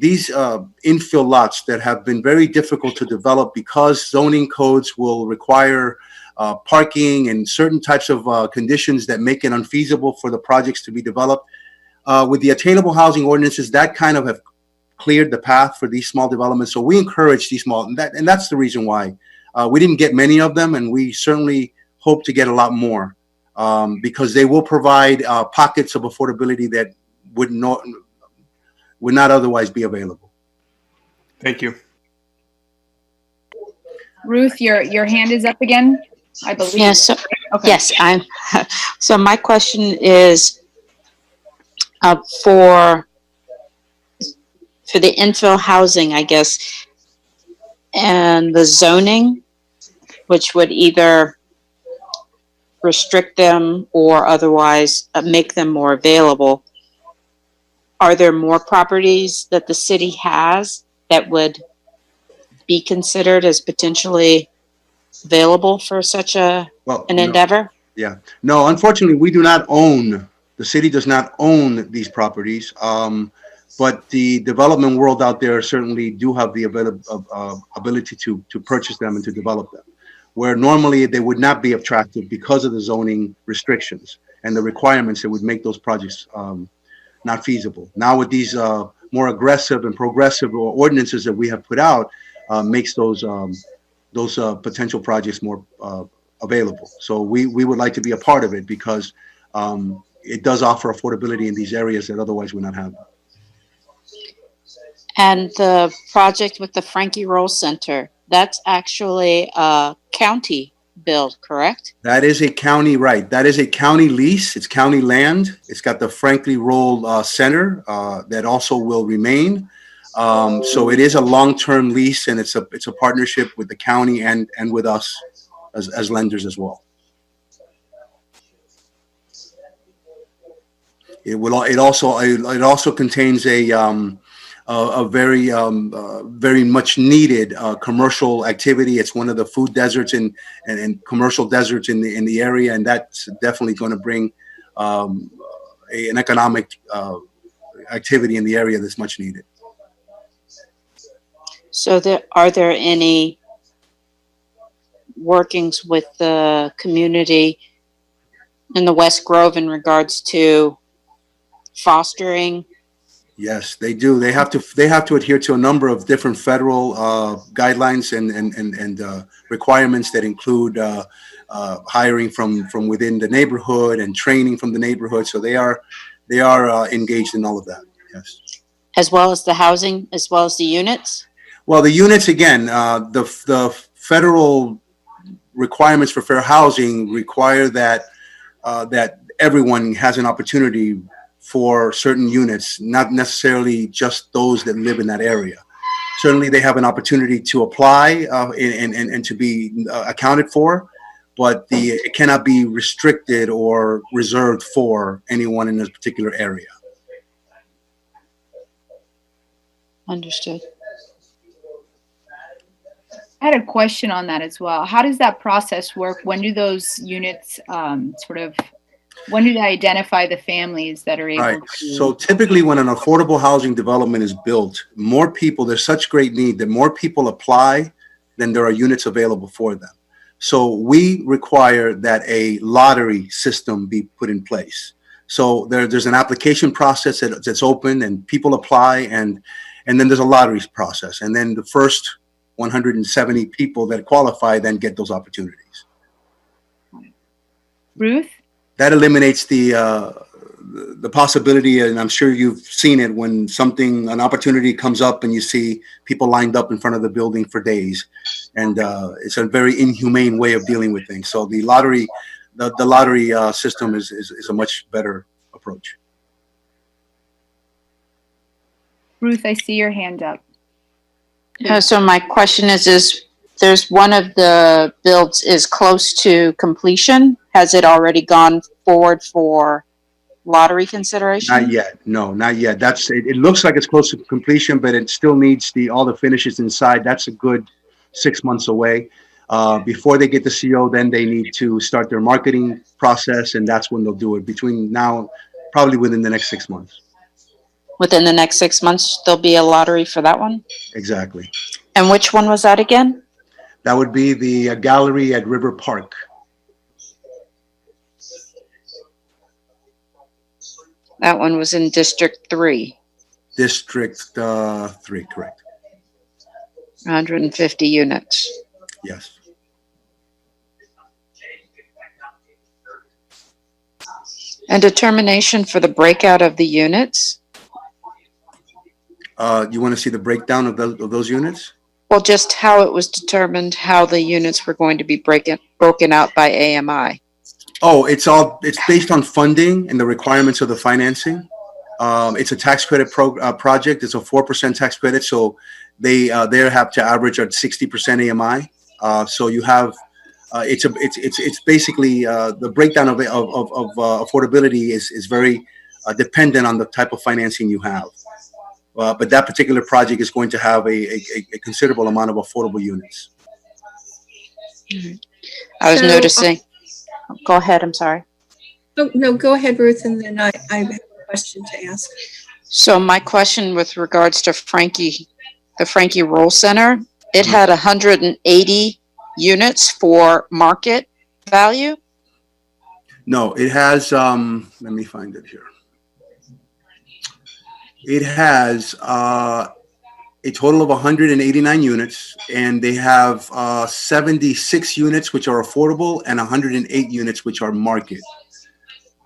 infill lots that have been very difficult to develop because zoning codes will require parking and certain types of conditions that make it unfeasible for the projects to be developed. With the attainable housing ordinances, that kind of have cleared the path for these small developments. So we encourage these small, and that's the reason why we didn't get many of them, and we certainly hope to get a lot more because they will provide pockets of affordability that would not otherwise be available. Thank you. Ruth, your hand is up again, I believe. Yes. So, okay. Yes, I'm. So my question is for the infill housing, I guess, and the zoning, which would either restrict them or otherwise make them more available. Are there more properties that the city has that would be considered as potentially available for such an endeavor? Yeah. No, unfortunately, we do not own, the city does not own these properties. But the development world out there certainly do have the ability to purchase them and to develop them, where normally they would not be attractive because of the zoning restrictions and the requirements that would make those projects not feasible. Now with these more aggressive and progressive ordinances that we have put out, makes those potential projects more available. So we would like to be a part of it because it does offer affordability in these areas that otherwise would not have. And the project with the Frankie Roll Center, that's actually a county build, correct? That is a county, right. That is a county lease. It's county land. It's got the Frankie Roll Center that also will remain. So it is a long-term lease, and it's a partnership with the county and with us as lenders as well. It also contains a very much needed commercial activity. It's one of the food deserts and commercial deserts in the area, and that's definitely going to bring an economic activity in the area that's much needed. So are there any workings with the community in the West Grove in regards to fostering? Yes, they do. They have to adhere to a number of different federal guidelines and requirements that include hiring from within the neighborhood and training from the neighborhood. So they are engaged in all of that. Yes. As well as the housing, as well as the units? Well, the units, again, the federal requirements for fair housing require that everyone has an opportunity for certain units, not necessarily just those that live in that area. Certainly they have an opportunity to apply and to be accounted for, but it cannot be restricted or reserved for anyone in this particular area. Understood. I had a question on that as well. How does that process work? When do those units when do they identify the families that are able Right. to? So typically when an affordable housing development is built, more people, there's such great need that more people apply than there are units available for them. So we require that a lottery system be put in place. So there's an application process that's open and people apply, and then there's a lottery process. And then the first 170 people that qualify then get those opportunities. Ruth? That eliminates the possibility, and I'm sure you've seen it, when an opportunity comes up and you see people lined up in front of the building for days, and it's a very inhumane way of dealing with things. So the lottery system is a much better approach. Ruth, I see your hand up. So my question is there's one of the builds is close to completion. Has it already gone forward for lottery consideration? Not yet. No, not yet. It looks like it's close to completion, but it still needs all the finishes inside. That's a good 6 months away. Before they get the CO, then they need to start their marketing process, and that's when they'll do it. Between now, probably within the next 6 months. Within the next 6 months, there'll be a lottery for that one? Exactly. And which one was that again? That would be the gallery at River Park. That one was in District 3. District 3, correct. 150 units. Yes. And determination for the breakout of the units? You want to see the breakdown of those units? Well, just how it was determined how the units were going to be broken out by AMI. Oh, it's based on funding and the requirements of the financing. It's a tax credit project. It's a 4% tax credit, so they have to average at 60% AMI. So you have it's basically the breakdown of affordability is very dependent on the type of financing you have. But that particular project is going to have a considerable amount of affordable units. I was noticing. Go ahead. I'm sorry. Oh, no, go ahead, Ruth, and then I have a question to ask. So my question with regards to the Frankie Roll Center, it had 180 units for market value? No, it has, let me find it here. It has a total of 189 units, and they have 76 units which are affordable and 108 units which are market.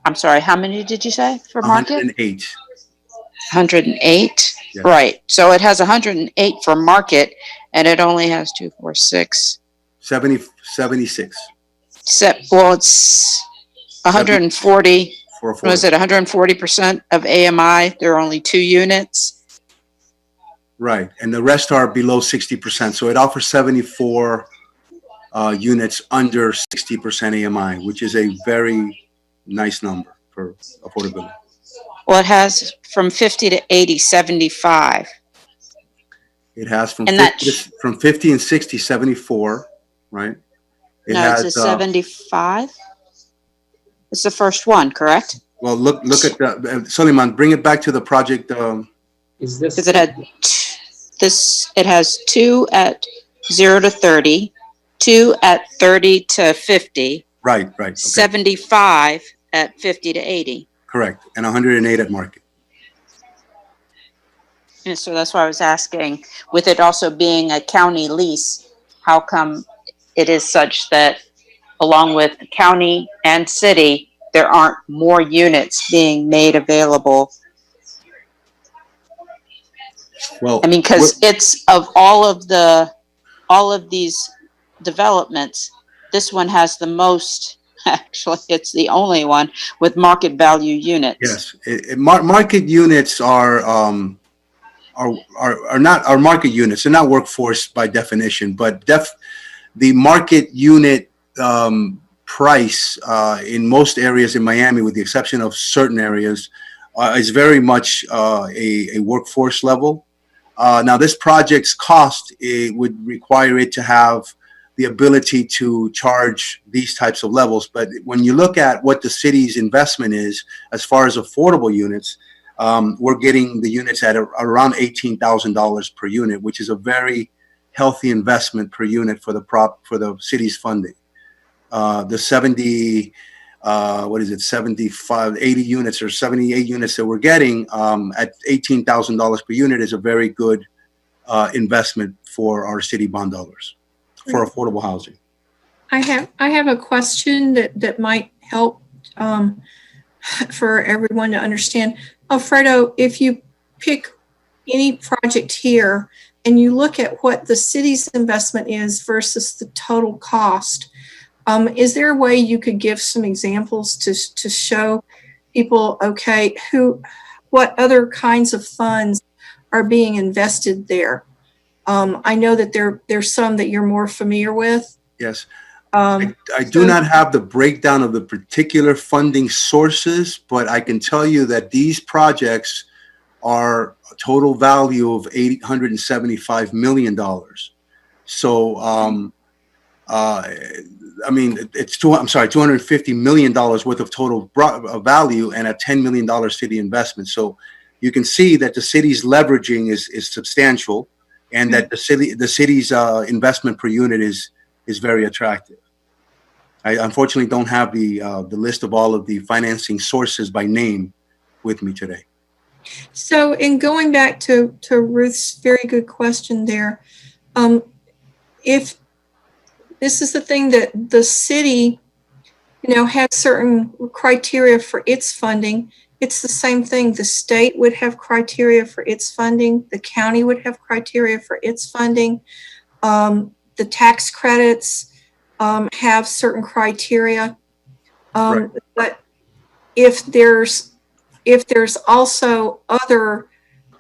I'm sorry, how many did you say for market? 108. 108? Yes. Right. So it has 108 for market, and it only has 2, 4, 6. 76. Well, it's 140. Was it 140% of AMI? There are only 2 units. Right, and the rest are below 60%. So it offers 74 units under 60% AMI, which is a very nice number for affordability. Well, it has from 50 to 80, 75. It has from And 50 and 60, 74, right? It no, has, it's a 75. It's the first one, correct? Well, look at the Suleiman. Bring it back to the project. Is this? Because it had this. It has 2 at 0 to 30, 2 at 30 to 50. Right. Okay. 75 at 50 to 80. Correct, and 108 at market. And so that's why I was asking, with it also being a county lease, how come it is such that along with county and city, there aren't more units being made available? Well, I mean, because it's of all of these developments, this one has the most. Actually, it's the only one with market value units. Yes, market units are not market units. They're not workforce by definition, but the market unit price in most areas in Miami, with the exception of certain areas, is very much a workforce level. Now, this project's cost, it would require it to have the ability to charge these types of levels. But when you look at what the city's investment is, as far as affordable units, we're getting the units at around $18,000 per unit, which is a very healthy investment per unit for the city's funding. The 80 units or 78 units that we're getting at $18,000 per unit is a very good investment for our city bond dollars for affordable housing. I have a question that might help for everyone to understand. Alfredo, if you pick any project here and you look at what the city's investment is versus the total cost, is there a way you could give some examples to show people, okay, what other kinds of funds are being invested there? I know that there's some that you're more familiar with. Yes. Um, I do not have the breakdown of the particular funding sources, but I can tell you that these projects are a total value of $875 million. So, I mean, $250 million worth of total value and a $10 million city investment. So you can see that the city's leveraging is substantial, and that the city's investment per unit is very attractive. I unfortunately don't have the list of all of the financing sources by name with me today. So in going back to Ruth's very good question there, if this is the thing that the city, has certain criteria for its funding, it's the same thing. The state would have criteria for its funding. The county would have criteria for its funding. The tax credits have certain criteria. Right. But if there's also other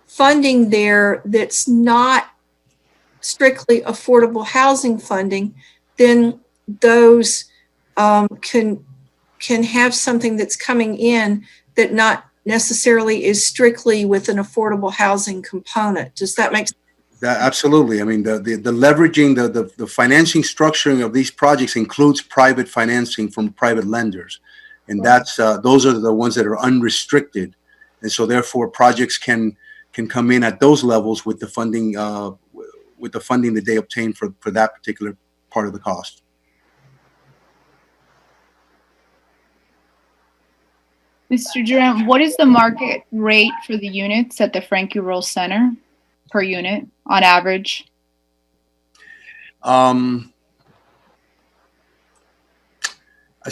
funding there that's not strictly affordable housing funding, then those can have something that's coming in that not necessarily is strictly with an affordable housing component. Does that make sense? Absolutely. I mean, the leveraging, the financing structuring of these projects includes private financing from private lenders. And that's those are the ones that are unrestricted. And so therefore projects can come in at those levels with the funding that they obtain for that particular part of the cost. Mr. Durant, what is the market rate for the units at the Frankie Roll Center per unit on average? As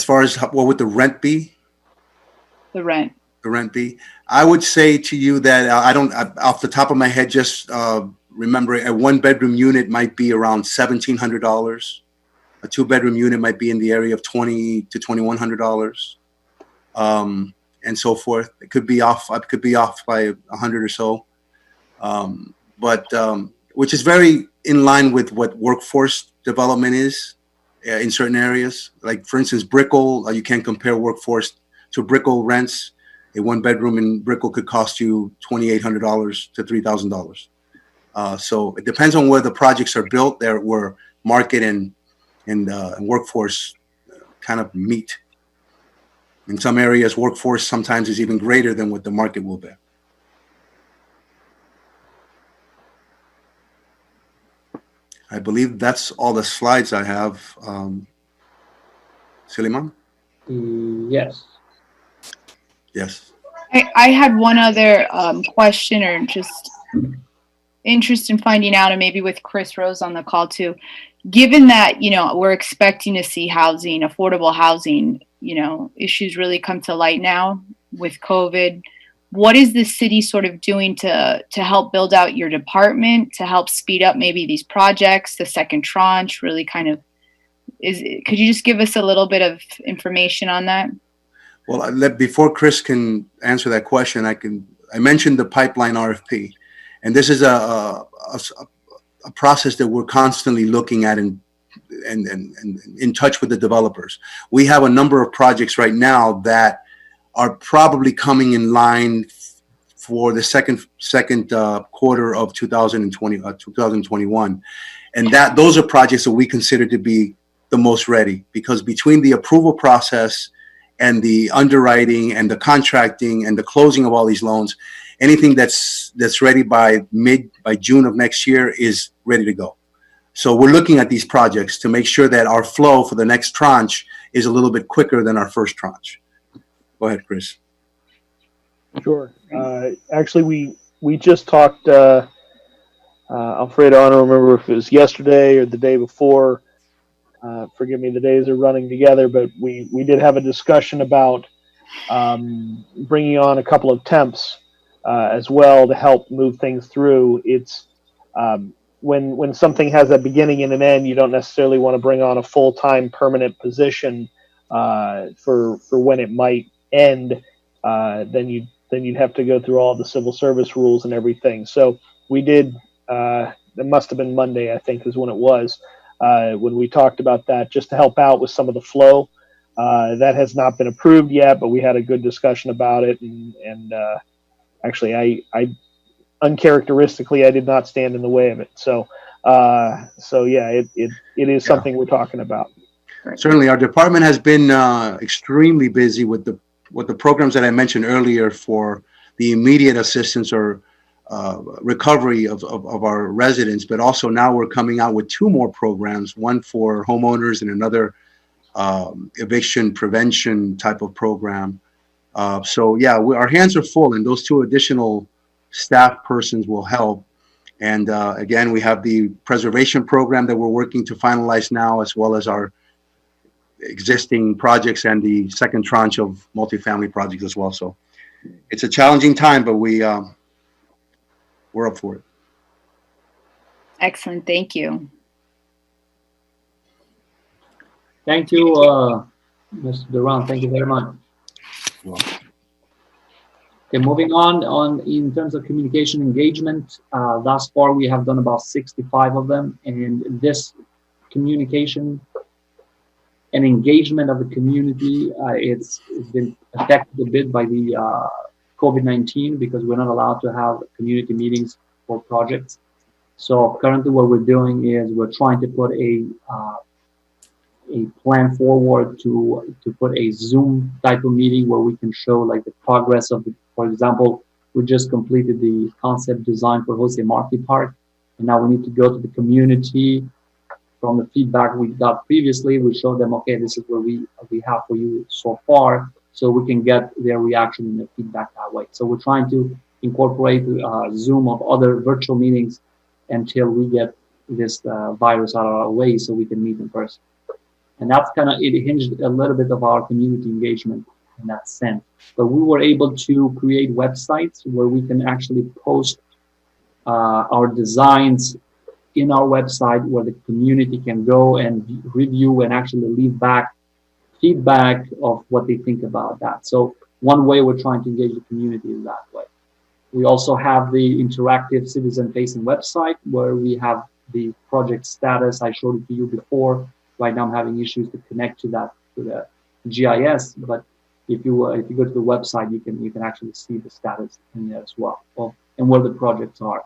far as what would the rent be? The rent. The rent be? I would say to you that I don't, off the top of my head, just remember a 1-bedroom unit might be around $1,700. A 2-bedroom unit might be in the area of $2,000 to $2,100, and so forth. It could be off. It could be off by 100 or so, but which is very in line with what workforce development is in certain areas. Like for instance, Brickell, you can't compare workforce to Brickell rents. A 1-bedroom in Brickell could cost you $2,800 to $3,000. So it depends on where the projects are built. There, where market and workforce kind of meet. In some areas, workforce sometimes is even greater than what the market will be. I believe that's all the slides I have. Suleiman? Yes. Yes. I had one other question, or just interest in finding out, and maybe with Chris Rose on the call too. Given that, we're expecting to see housing, affordable housing, issues really come to light now with COVID, what is the city sort of doing to help build out your department, to help speed up maybe these projects, the second tranche, really kind of could you just give us a little bit of information on that? Well, before Chris can answer that question, I mentioned the pipeline RFP, and this is a process that we're constantly looking at and in touch with the developers. We have a number of projects right now that are probably coming in line for the second quarter of 2021, and those are projects that we consider to be the most ready, because between the approval process and the underwriting and the contracting and the closing of all these loans, anything that's ready by June of next year is ready to go. So we're looking at these projects to make sure that our flow for the next tranche is a little bit quicker than our first tranche. Go ahead, Chris. Sure. Actually, we just talked, Alfredo, I don't remember if it was yesterday or the day before. Forgive me, the days are running together, but we did have a discussion about bringing on a couple of temps as well to help move things through. It's when something has a beginning and an end, you don't necessarily want to bring on a full-time permanent position for when it might end. Then you'd have to go through all the civil service rules and everything. So we did it must have been Monday, I think, is when it was, when we talked about that, just to help out with some of the flow. That has not been approved yet, but we had a good discussion about it. And actually, I uncharacteristically, I did not stand in the way of it. So yeah, it is something we're talking about. Certainly, our department has been extremely busy with the programs that I mentioned earlier for the immediate assistance or recovery of our residents, but also now we're coming out with 2 more programs, one for homeowners and another eviction prevention type of program. So yeah, our hands are full, and those 2 additional staff persons will help. And again, we have the preservation program that we're working to finalize now, as well as our existing projects and the second tranche of multifamily projects as well. So it's a challenging time, but we're up for it. Excellent. Thank you. Thank you, Mr. Duran. Thank you very much. Okay, moving on in terms of communication engagement, thus far we have done about 65 of them, and this communication and engagement of the community, it's been affected a bit by the COVID-19 because we're not allowed to have community meetings for projects. So currently what we're doing is we're trying to put a plan forward to put a Zoom type of meeting where we can show like the progress of the, for example, we just completed the concept design for Jose Marti Park, and now we need to go to the community. From the feedback we got previously, we showed them, okay, this is what we have for you so far, so we can get their reaction and their feedback that way. So we're trying to incorporate Zoom of other virtual meetings until we get this virus out of our way so we can meet in person. And that's it hinged a little bit of our community engagement in that sense. But we were able to create websites where we can actually post our designs in our website where the community can go and review and actually leave back feedback of what they think about that. So one way we're trying to engage the community is that way. We also have the interactive citizen-facing website where we have the project status. I showed it to you before. Right now I'm having issues to connect to the GIS, but if you go to the website, you can actually see the status in there as well, and where the projects are.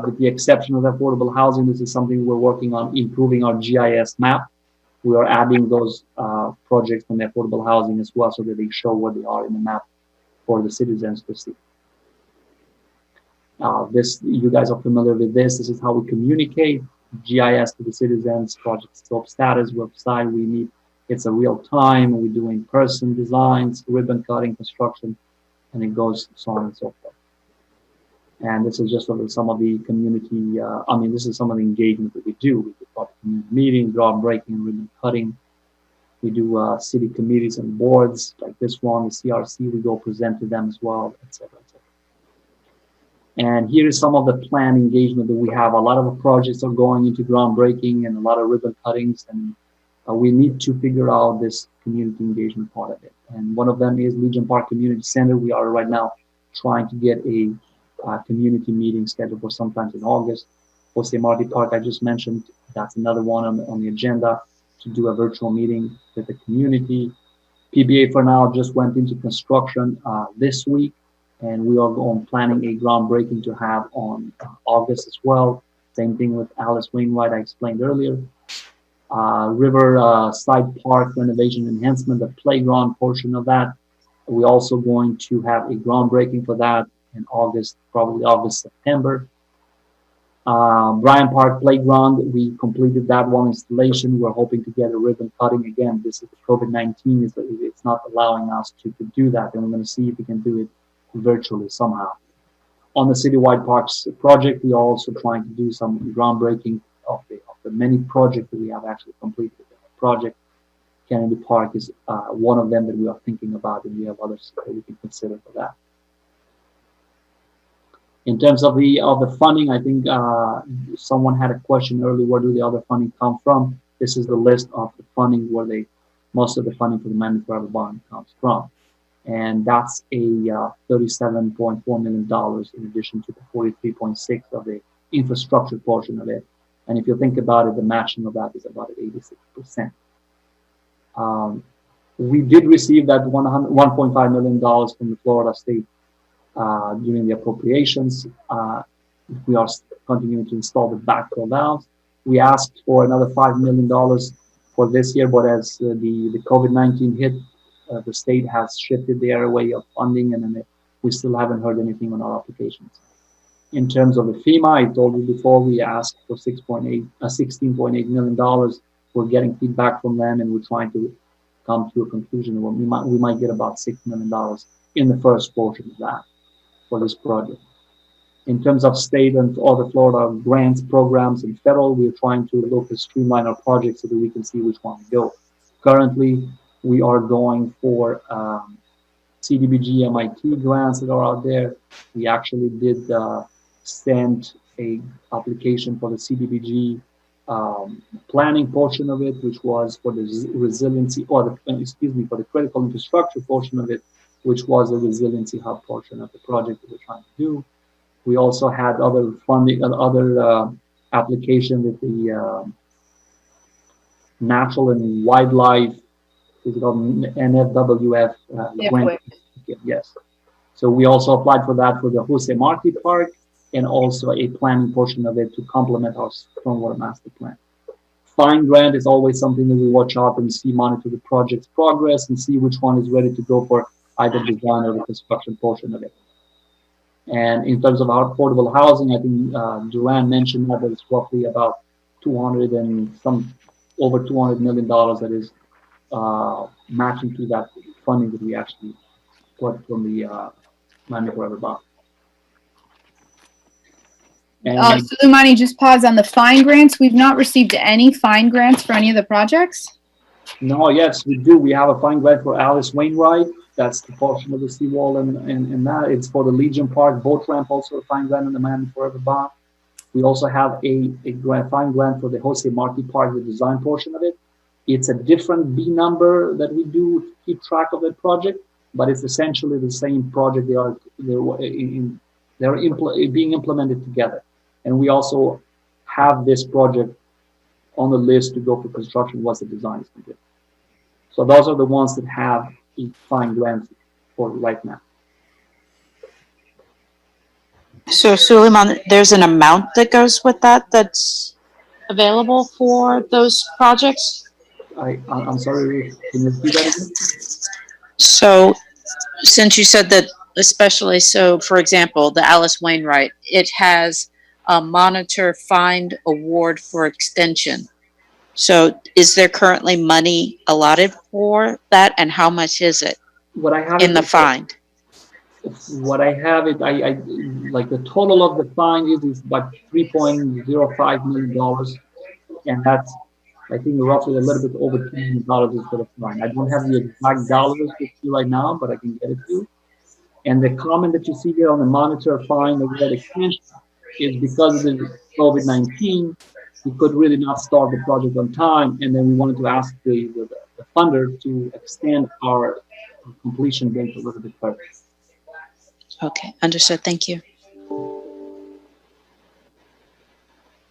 With the exception of affordable housing, this is something we're working on, improving our GIS map. We are adding those projects from the affordable housing as well so that they show where they are in the map for the citizens to see. You guys are familiar with this. This is how we communicate GIS to the citizens, project scope status, website. We meet, it's a real time. We do in-person designs, ribbon cutting, construction, and it goes so on and so forth. And this is just some of the community, this is some of the engagement that we do. We do community meetings, groundbreaking, ribbon cutting. We do city committees and boards like this one, the CRC, we go present to them as well, etc. And here is some of the planned engagement that we have. A lot of the projects are going into groundbreaking and a lot of ribbon cuttings, and we need to figure out this community engagement part of it. And one of them is Legion Park Community Center. We are right now trying to get a community meeting scheduled for sometimes in August. Jose Marti Park, I just mentioned, that's another one on the agenda to do a virtual meeting with the community. PBA for now just went into construction this week, and we are planning a groundbreaking to have on August as well. Same thing with Alice Wainwright, I explained earlier. Riverside Park renovation enhancement, the playground portion of that. We're also going to have a groundbreaking for that in August, probably August, September. Bryant Park Playground, we completed that one installation. We're hoping to get a ribbon cutting. Again, this is COVID-19, it's not allowing us to do that, and we're going to see if we can do it virtually somehow. On the Citywide Parks project, we are also trying to do some groundbreaking of the many projects that we have actually completed. The project Kennedy Park is one of them that we are thinking about, and we have others that we can consider for that. In terms of the funding, I think someone had a question earlier, where do the other funding come from? This is the list of the funding where most of the funding for the Miami Forever Bond comes from. And that's a $37.4 million in addition to the 43.6 of the infrastructure portion of it. And if you think about it, the matching of that is about 86%. We did receive that $1.5 million from the Florida state during the appropriations. We are continuing to install the backflow valves. We asked for another $5 million for this year, but as the COVID-19 hit, the state has shifted their way of funding, and then we still haven't heard anything on our applications. In terms of the FEMA, I told you before, we asked for $16.8 million. We're getting feedback from them, and we're trying to come to a conclusion. We might get about $6 million in the first portion of that for this project. In terms of state and other Florida grants, programs, and federal, we're trying to look to streamline our projects so that we can see which one we go. Currently, we are going for CDBG MIT grants that are out there. We actually did send a application for the CDBG planning portion of it, which was for the resiliency, or for the critical infrastructure portion of it, which was the resiliency hub portion of the project that we're trying to do. We also had other funding, other application with the natural and wildlife, is it called NFWF grant? Yes. So we also applied for that for the Jose Marti Park, and also a planning portion of it to complement our stormwater master plan. Fine grant is always something that we watch out and see, monitor the project's progress, and see which one is ready to go for either design or the construction portion of it. And in terms of our affordable housing, I think Duran mentioned that it's roughly about over $200 million that is matching to that funding that we actually got from the Miami Forever Bond. Suleimani, just pause on the fine grants. We've not received any fine grants for any of the projects? No, yes, we do. We have a fine grant for Alice Wainwright. That's the portion of the seawall, and that it's for the Legion Park boat ramp, also a fine grant in the Miami Forever Bond. We also have a fine grant for the Jose Marti Park, the design portion of it. It's a different B number that we do to keep track of that project, but it's essentially the same project. They're being implemented together. And we also have this project on the list to go for construction once the design is complete. So those are the ones that have a fine grant for right now. So Suleiman, there's an amount that goes with that that's available for those projects? I'm sorry, can you repeat that again? So since you said that, especially, so for example, the Alice Wainwright, it has a monitor find award for extension. So is there currently money allotted for that, and how much is it in the find? What I have it, I like the total of the find is about $3.05 million, and that's, I think, roughly a little bit over $2 million is for the find. I don't have the exact dollars with you right now, but I can get it to you. And the comment that you see here on the monitor find award extension is because of the COVID-19, we could really not start the project on time, and then we wanted to ask the funder to extend our completion date a little bit further. Okay, understood. Thank you.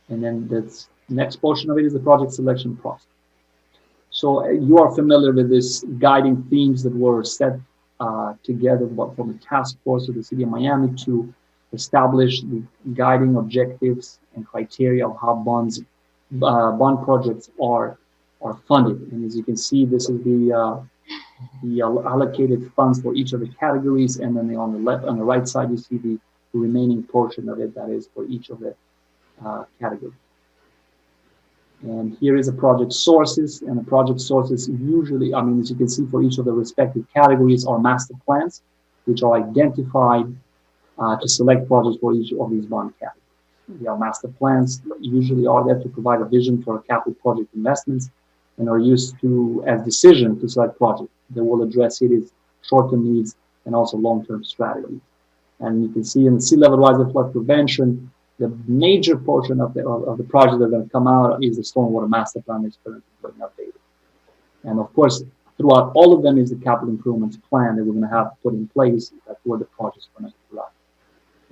And then the next portion of it is the project selection process. So you are familiar with this guiding themes that were set together from the task force of the city of Miami to establish the guiding objectives and criteria of how bond projects are funded. And as you can see, this is the allocated funds for each of the categories, and then on the right side you see the remaining portion of it that is for each of the categories. And here is the project sources, and the project sources usually, I mean, as you can see, for each of the respective categories are master plans, which are identified to select projects for each of these bond categories. The master plans usually are there to provide a vision for capital project investments and are used as decision to select projects that will address cities' short-term needs and also long-term strategies. And you can see in the sea level rise and flood prevention, the major portion of the project that are going to come out is the stormwater master plan that's currently being updated. And of course, throughout all of them is the capital improvements plan that we're going to have put in place. That's where the project's going to run.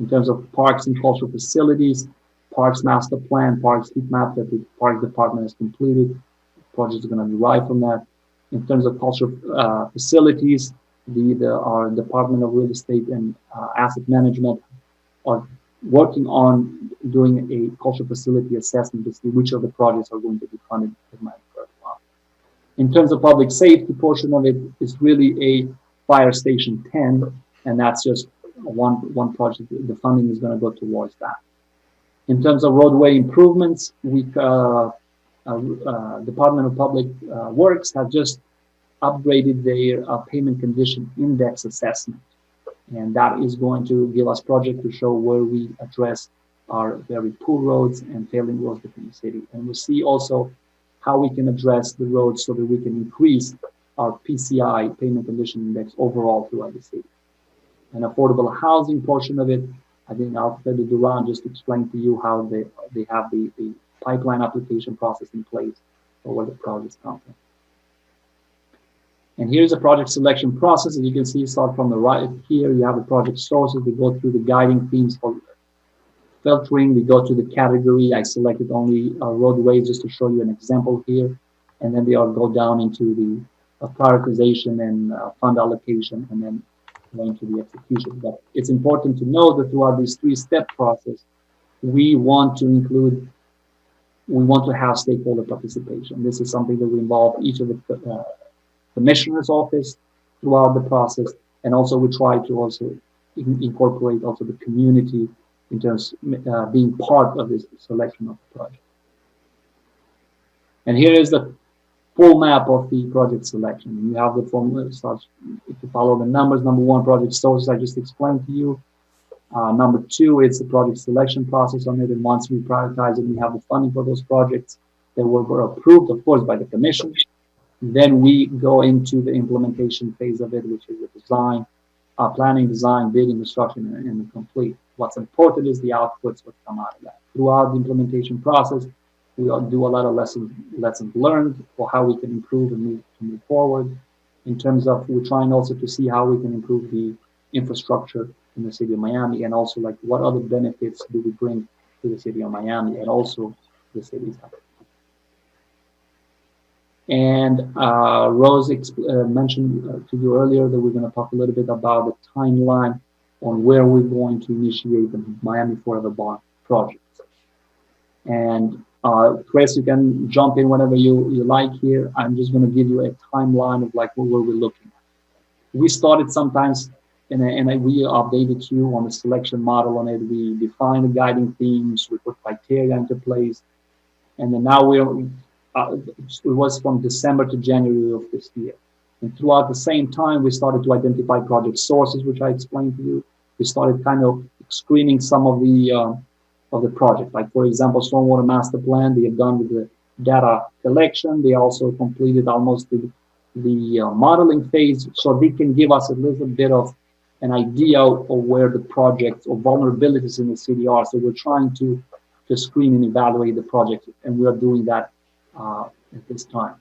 In terms of parks and cultural facilities, Parks master plan, parks heat map that the park department has completed. The project is going to derive from that. In terms of cultural facilities, our Department of Real Estate and Asset Management are working on doing a cultural facility assessment to see which of the projects are going to be funded with Miami Forever Bond. In terms of public safety portion of it, is really a fire station 10, and that's just one project. The funding is going to go towards that. In terms of roadway improvements, Department of Public Works has just upgraded their payment condition index assessment. And that is going to give us project to show where we address our very poor roads and failing roads within the city. And we'll see also how we can address the roads so that we can increase our PCI, payment condition index, overall throughout the city. And affordable housing portion of it, I think Alfredo Duran just explained to you how they have the pipeline application process in place for where the projects come from. And here's the project selection process. As you can see, start from the right here, you have the project sources. We go through the guiding themes for filtering. We go to the category. I selected only roadways just to show you an example here. And then they all go down into the prioritization and fund allocation, and then going to the execution. But it's important to know that throughout this three-step process, we want to have stakeholder participation. This is something that we involve each of the commissioner's office throughout the process, and also we try to also incorporate also the community in terms of being part of this selection of the project. And here is the full map of the project selection. You have the formula starts, if you follow the numbers. Number one, project sources, I just explained to you. Number two, it's the project selection process on it, and once we prioritize it, we have the funding for those projects that were approved, of course, by the commission. Then we go into the implementation phase of it, which is the design, planning, design, bidding, construction, and the complete. What's important is the outputs that come out of that. Throughout the implementation process, we do a lot of lessons learned for how we can improve and move forward. In terms of, we're trying also to see how we can improve the infrastructure in the city of Miami, and also like what other benefits do we bring to the city of Miami and also the city's health. And Rose mentioned to you earlier that we're going to talk a little bit about the timeline on where we're going to initiate the Miami Forever Bond project. And Chris, you can jump in whenever you like here. I'm just going to give you a timeline of like where we're looking at. We started sometimes, and we updated you on the selection model on it. We defined the guiding themes, we put criteria into place, and then now it was from December to January of this year. And throughout the same time, we started to identify project sources, which I explained to you. We started kind of screening some of the project. Like, for example, Stormwater Master Plan, they have done with the data collection. They also completed almost the modeling phase, so they can give us a little bit of an idea of where the projects or vulnerabilities in the city are. So we're trying to screen and evaluate the project, and we are doing that at this time.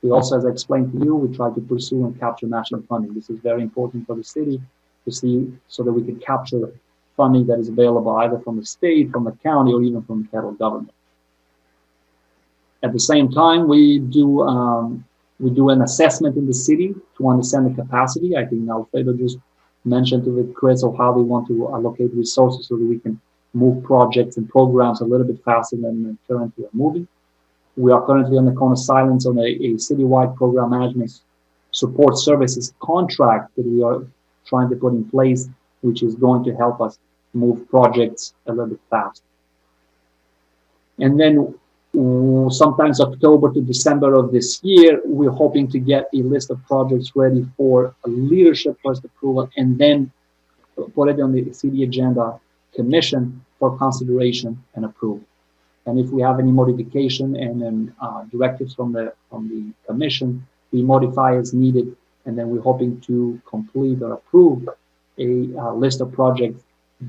We also, as I explained to you, we try to pursue and capture national funding. This is very important for the city to see, so that we can capture funding that is available either from the state, from the county, or even from the federal government. At the same time, we do an assessment in the city to understand the capacity. I think Alfredo just mentioned to Chris of how they want to allocate resources so that we can move projects and programs a little bit faster than currently are moving. We are currently on the cone of silence on a citywide program management support services contract that we are trying to put in place, which is going to help us move projects a little bit faster. And then sometimes October to December of this year, we're hoping to get a list of projects ready for a leadership first approval, and then put it on the city agenda commission for consideration and approval. And if we have any modification and then directives from the commission, we modify as needed, and then we're hoping to complete or approve a list of projects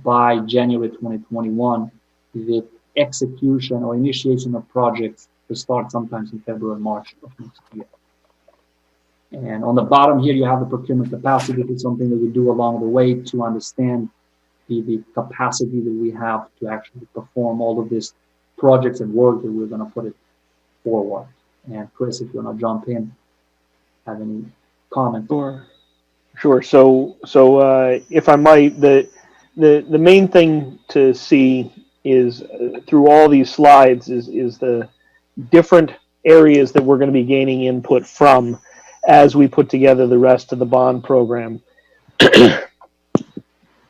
by January 2021, with execution or initiation of projects to start sometimes in February, March of next year. And on the bottom here, you have the procurement capacity. This is something that we do along the way to understand the capacity that we have to actually perform all of these projects and work that we're going to put it forward. And Chris, if you want to jump in, have any comment? Sure. So if I might, the main thing to see is through all these slides is the different areas that we're going to be gaining input from as we put together the rest of the bond program.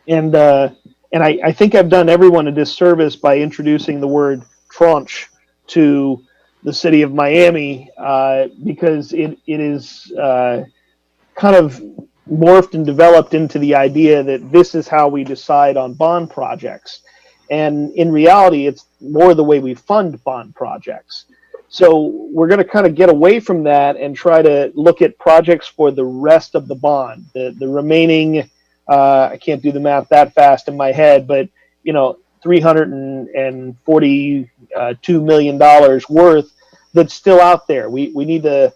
And I think I've done everyone a disservice by introducing the word tranche to the city of Miami because it is kind of morphed and developed into the idea that this is how we decide on bond projects. And in reality, it's more the way we fund bond projects. So we're going to kind of get away from that and try to look at projects for the rest of the bond, the remaining, I can't do the math that fast in my head, but, you know, $342 million worth that's still out there. We need to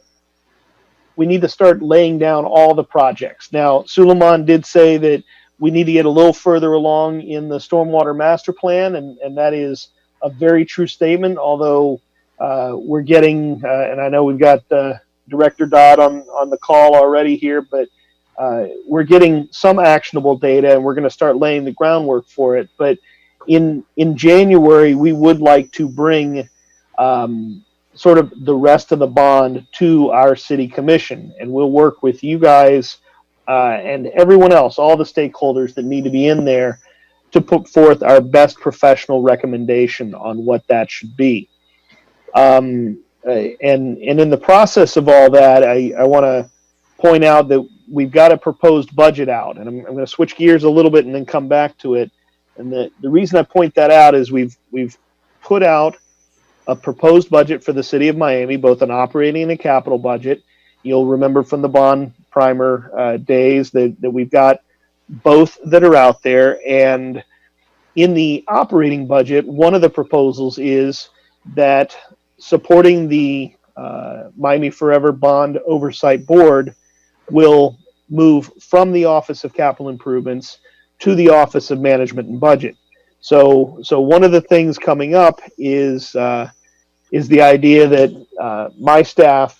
start laying down all the projects. Now, Suleiman did say that we need to get a little further along in the stormwater master plan, and that is a very true statement, although we're getting, and I know we've got Director Dodd on the call already here, but we're getting some actionable data, and we're going to start laying the groundwork for it. But in January, we would like to bring sort of the rest of the bond to our city commission, and we'll work with you guys and everyone else, all the stakeholders that need to be in there, to put forth our best professional recommendation on what that should be. And in the process of all that, I want to point out that we've got a proposed budget out, and I'm going to switch gears a little bit and then come back to it. And the reason I point that out is we've put out a proposed budget for the city of Miami, both an operating and a capital budget. You'll remember from the bond primer days that we've got both that are out there. And in the operating budget, one of the proposals is that supporting the Miami Forever Bond Oversight Board will move from the Office of Capital Improvements to the Office of Management and Budget. So one of the things coming up is the idea that my staff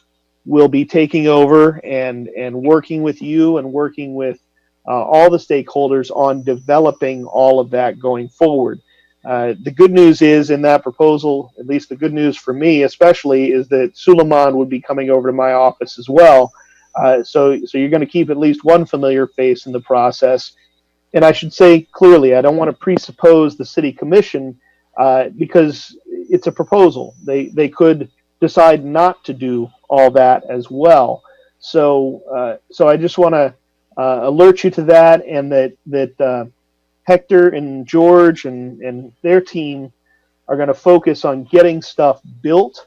will be taking over and working with you and working with all the stakeholders on developing all of that going forward. The good news is in that proposal, at least the good news for me especially, is that Suleiman would be coming over to my office as well. So you're going to keep at least one familiar face in the process. And I should say clearly, I don't want to presuppose the city commission because it's a proposal. They could decide not to do all that as well. So I just want to alert you to that, and that Hector and George and their team are going to focus on getting stuff built,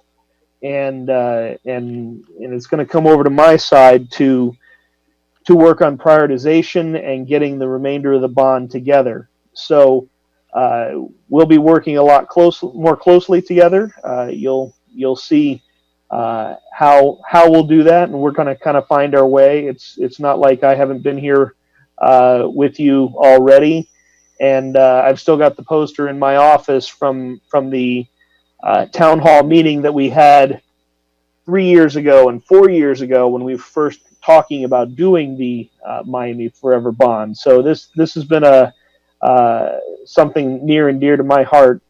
and it's going to come over to my side to work on prioritization and getting the remainder of the bond together. So we'll be working a lot more closely together. You'll see how we'll do that, and we're going to kind of find our way. It's not like I haven't been here with you already, and I've still got the poster in my office from the town hall meeting that we had 3 years ago and 4 years ago when we were first talking about doing the Miami Forever Bond. So this has been something near and dear to my heart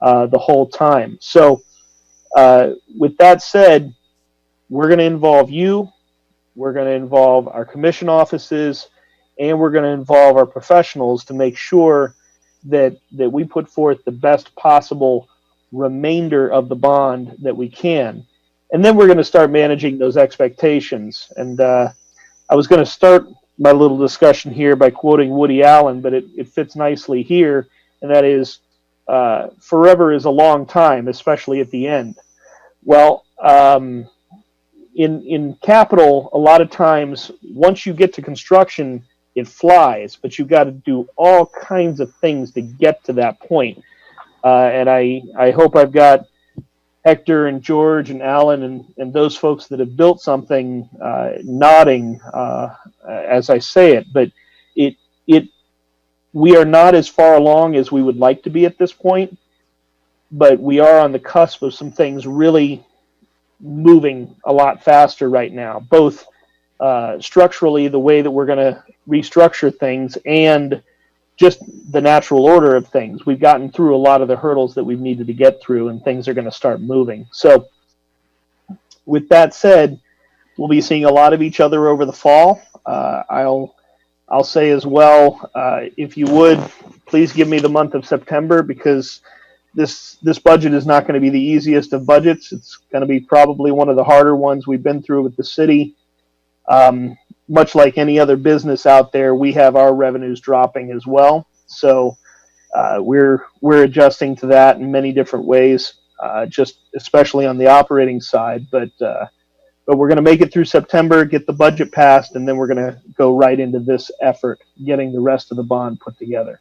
the whole time. So with that said, we're going to involve you, we're going to involve our commission offices, and we're going to involve our professionals to make sure that we put forth the best possible remainder of the bond that we can. And then we're going to start managing those expectations. And I was going to start my little discussion here by quoting Woody Allen, but it fits nicely here, and that is, forever is a long time, especially at the end. Well, in capital, a lot of times, once you get to construction, it flies, but you've got to do all kinds of things to get to that point. And I hope I've got Hector and George and Alan and those folks that have built something nodding as I say it. But we are not as far along as we would like to be at this point, but we are on the cusp of some things really moving a lot faster right now, both structurally, the way that we're going to restructure things, and just the natural order of things. We've gotten through a lot of the hurdles that we've needed to get through, and things are going to start moving. So with that said, we'll be seeing a lot of each other over the fall. I'll say as well, if you would, please give me the month of September, because this budget is not going to be the easiest of budgets. It's going to be probably one of the harder ones we've been through with the city. Much like any other business out there, we have our revenues dropping as well. So we're adjusting to that in many different ways, just especially on the operating side. But we're going to make it through September, get the budget passed, and then we're going to go right into this effort, getting the rest of the bond put together.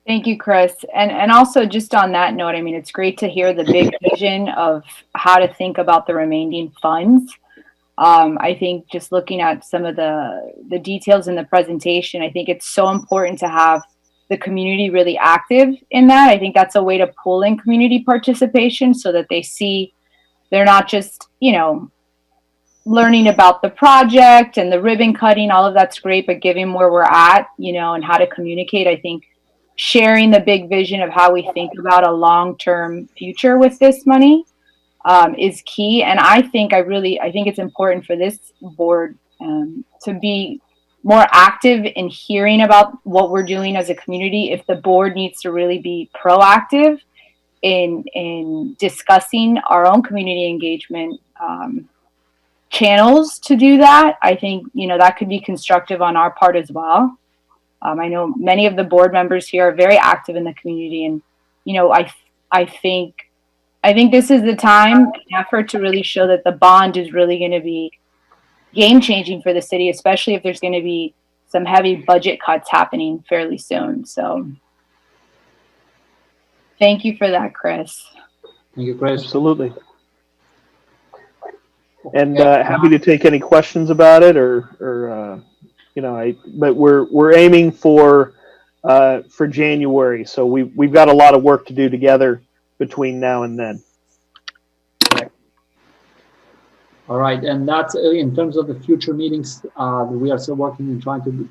Thank you, Chris. And also just on that note, I mean, it's great to hear the big vision of how to think about the remaining funds. I think just looking at some of the details in the presentation, I think it's so important to have the community really active in that. I think that's a way to pull in community participation so that they see they're not just, learning about the project and the ribbon cutting, all of that's great, but giving where we're at, and how to communicate. I think sharing the big vision of how we think about a long-term future with this money is key. And I think it's important for this board to be more active in hearing about what we're doing as a community. If the board needs to really be proactive in discussing our own community engagement channels to do that, I think, that could be constructive on our part as well. I know many of the board members here are very active in the community, and, I think this is the time and effort to really show that the bond is really going to be game changing for the city, especially if there's going to be some heavy budget cuts happening fairly soon. So thank you for that, Chris. Thank you, Chris. Absolutely. And happy to take any questions about it, but we're aiming for January. So we've got a lot of work to do together between now and then. All right, and that's in terms of the future meetings. We are still working and trying to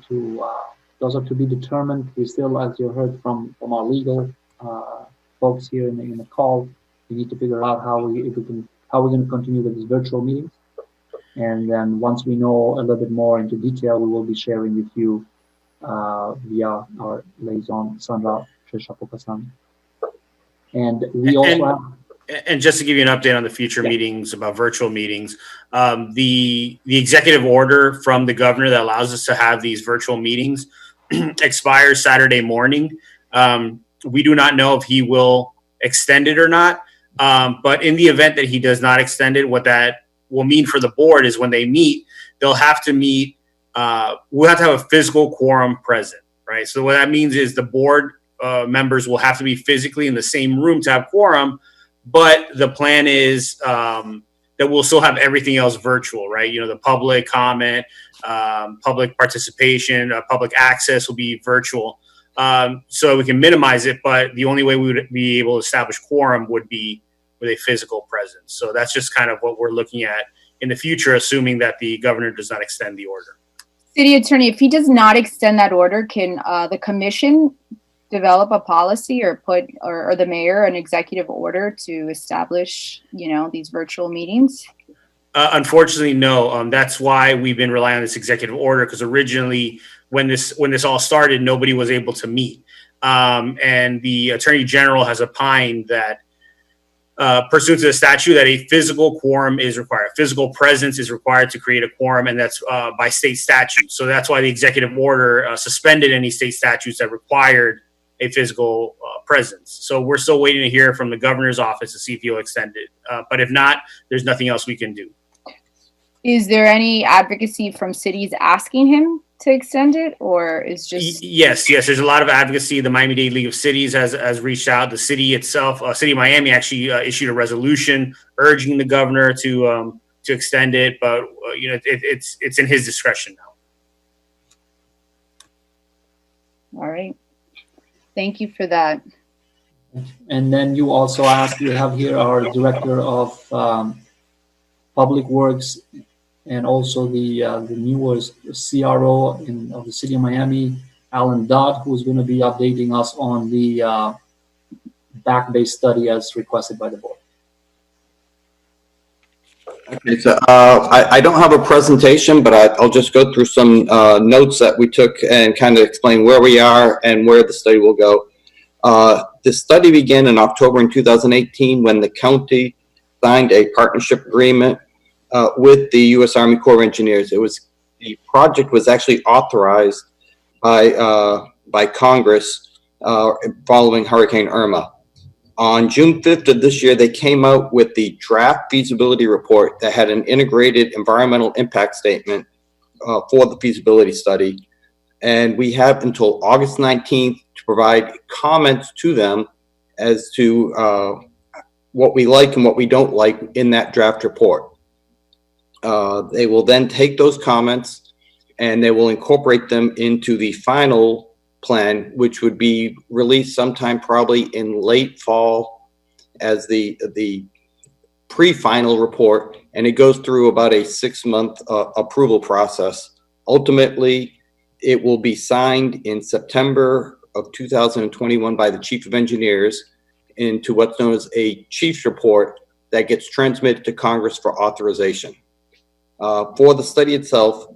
those are to be determined. We still, as you heard from our legal folks here in the call, we need to figure out how we're going to continue with these virtual meetings. And then once we know a little bit more into detail, we will be sharing with you via our liaison, Sandra Trisha. And we also have. And just to give you an update on the future meetings about virtual meetings, the executive order from the governor that allows us to have these virtual meetings expires Saturday morning. We do not know if he will extend it or not. But in the event that he does not extend it, what that will mean for the board is when they meet, they'll have to meet. We'll have to have a physical quorum present, right? So what that means is the board members will have to be physically in the same room to have quorum. But the plan is that we'll still have everything else virtual, right? The public comment, public participation, public access will be virtual. So we can minimize it, but the only way we would be able to establish quorum would be with a physical presence. So that's just kind of what we're looking at in the future, assuming that the governor does not extend the order. City Attorney, if he does not extend that order, can the commission develop a policy or or the mayor an executive order to establish, these virtual meetings? Unfortunately, no. That's why we've been relying on this executive order, because originally when this all started, nobody was able to meet. And the Attorney General has opined that pursuant to the statute that a physical quorum is required. Physical presence is required to create a quorum, and that's by state statute. So that's why the executive order suspended any state statutes that required a physical presence. So we're still waiting to hear from the governor's office to see if he'll extend it. But if not, there's nothing else we can do. Is there any advocacy from cities asking him to extend it, or is just? Yes. There's a lot of advocacy. The Miami-Dade League of Cities has reached out. The city itself, City of Miami, actually issued a resolution urging the governor to extend it. But it's in his discretion now. All right. Thank you for that. And then you also asked, we have here our Director of Public Works and also the newest CRO of the City of Miami, Alan Dodd, who's going to be updating us on the back bay study as requested by the board. Okay, so I don't have a presentation, but I'll just go through some notes that we took and kind of explain where we are and where the study will go. The study began in October in 2018 when the county signed a partnership agreement with the U.S. Army Corps of Engineers. The project was actually authorized by Congress following Hurricane Irma. On June 5th of this year, they came out with the draft feasibility report that had an integrated environmental impact statement for the feasibility study. And we have until August 19th to provide comments to them as to what we like and what we don't like in that draft report. They will then take those comments and they will incorporate them into the final plan, which would be released sometime probably in late fall as the pre-final report, and it goes through about a 6-month approval process. Ultimately, it will be signed in September of 2021 by the Chief of Engineers into what's known as a Chief's report that gets transmitted to Congress for authorization. For the study itself,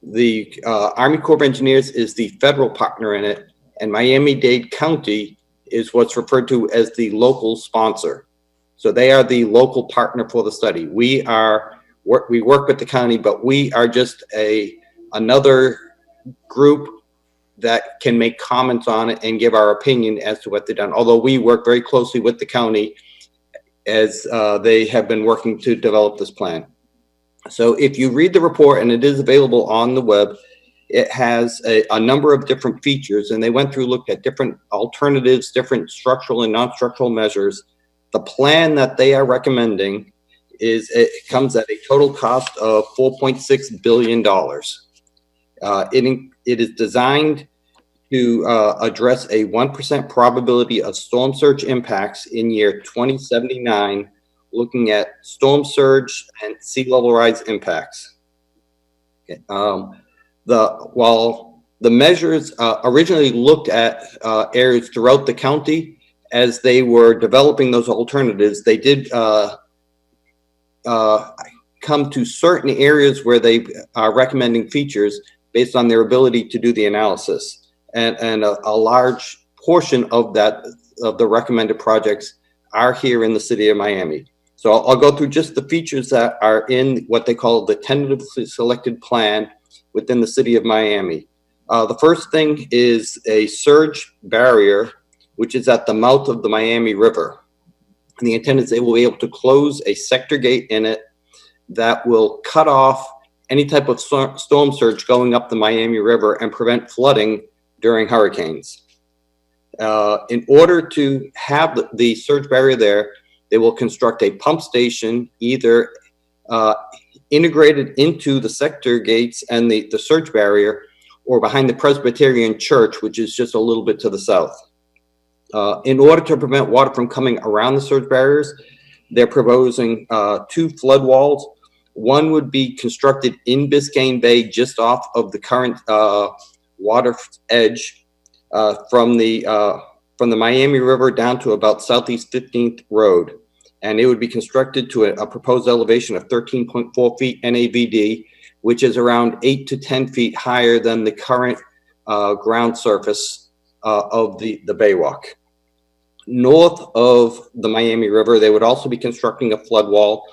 the Army Corps of Engineers is the federal partner in it, and Miami-Dade County is what's referred to as the local sponsor. So they are the local partner for the study. We work with the county, but we are just another group that can make comments on it and give our opinion as to what they've done. Although we work very closely with the county as they have been working to develop this plan. So if you read the report, and it is available on the web, it has a number of different features, and they went through, looked at different alternatives, different structural and non-structural measures. The plan that they are recommending it comes at a total cost of $4.6 billion. It is designed to address a 1% probability of storm surge impacts in year 2079, looking at storm surge and sea level rise impacts. Okay. While the measures originally looked at areas throughout the county, as they were developing those alternatives, they did come to certain areas where they are recommending features based on their ability to do the analysis. And a large portion of the recommended projects are here in the city of Miami. So I'll go through just the features that are in what they call the tentatively selected plan within the city of Miami. The first thing is a surge barrier, which is at the mouth of the Miami River. And the intent is they will be able to close a sector gate in it that will cut off any type of storm surge going up the Miami River and prevent flooding during hurricanes. In order to have the surge barrier there, they will construct a pump station either integrated into the sector gates and the surge barrier, or behind the Presbyterian Church, which is just a little bit to the south. In order to prevent water from coming around the surge barriers, they're proposing 2 flood walls. One would be constructed in Biscayne Bay, just off of the current water edge from the Miami River down to about Southeast 15th Road. And it would be constructed to a proposed elevation of 13.4 feet NAVD, which is around 8 to 10 feet higher than the current ground surface of the baywalk. North of the Miami River, they would also be constructing a flood wall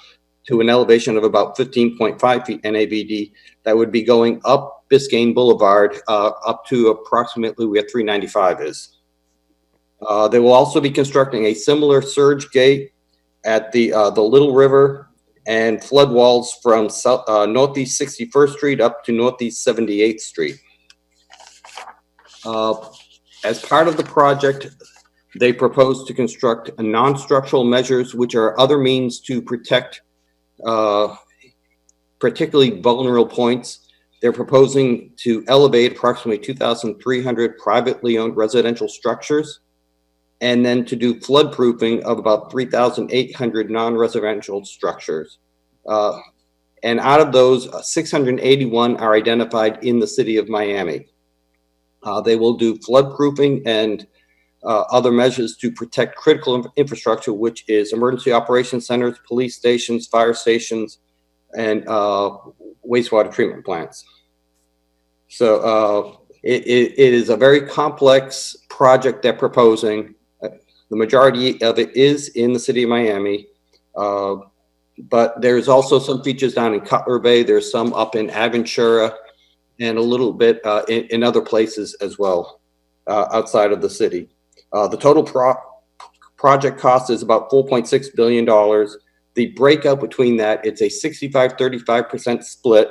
to an elevation of about 15.5 feet NAVD that would be going up Biscayne Boulevard up to approximately where 395 is. They will also be constructing a similar surge gate at the Little River and flood walls from Northeast 61st Street up to Northeast 78th Street. As part of the project, they propose to construct non-structural measures, which are other means to protect particularly vulnerable points. They're proposing to elevate approximately 2,300 privately owned residential structures, and then to do flood proofing of about 3,800 non-residential structures. And out of those, 681 are identified in the city of Miami. They will do flood proofing and other measures to protect critical infrastructure, which is emergency operations centers, police stations, fire stations, and wastewater treatment plants. So it is a very complex project they're proposing. The majority of it is in the city of Miami, but there's also some features down in Cutler Bay. There's some up in Aventura and a little bit in other places as well, outside of the city. The total project cost is about $4.6 billion. The breakup between that, it's a 65-35% split,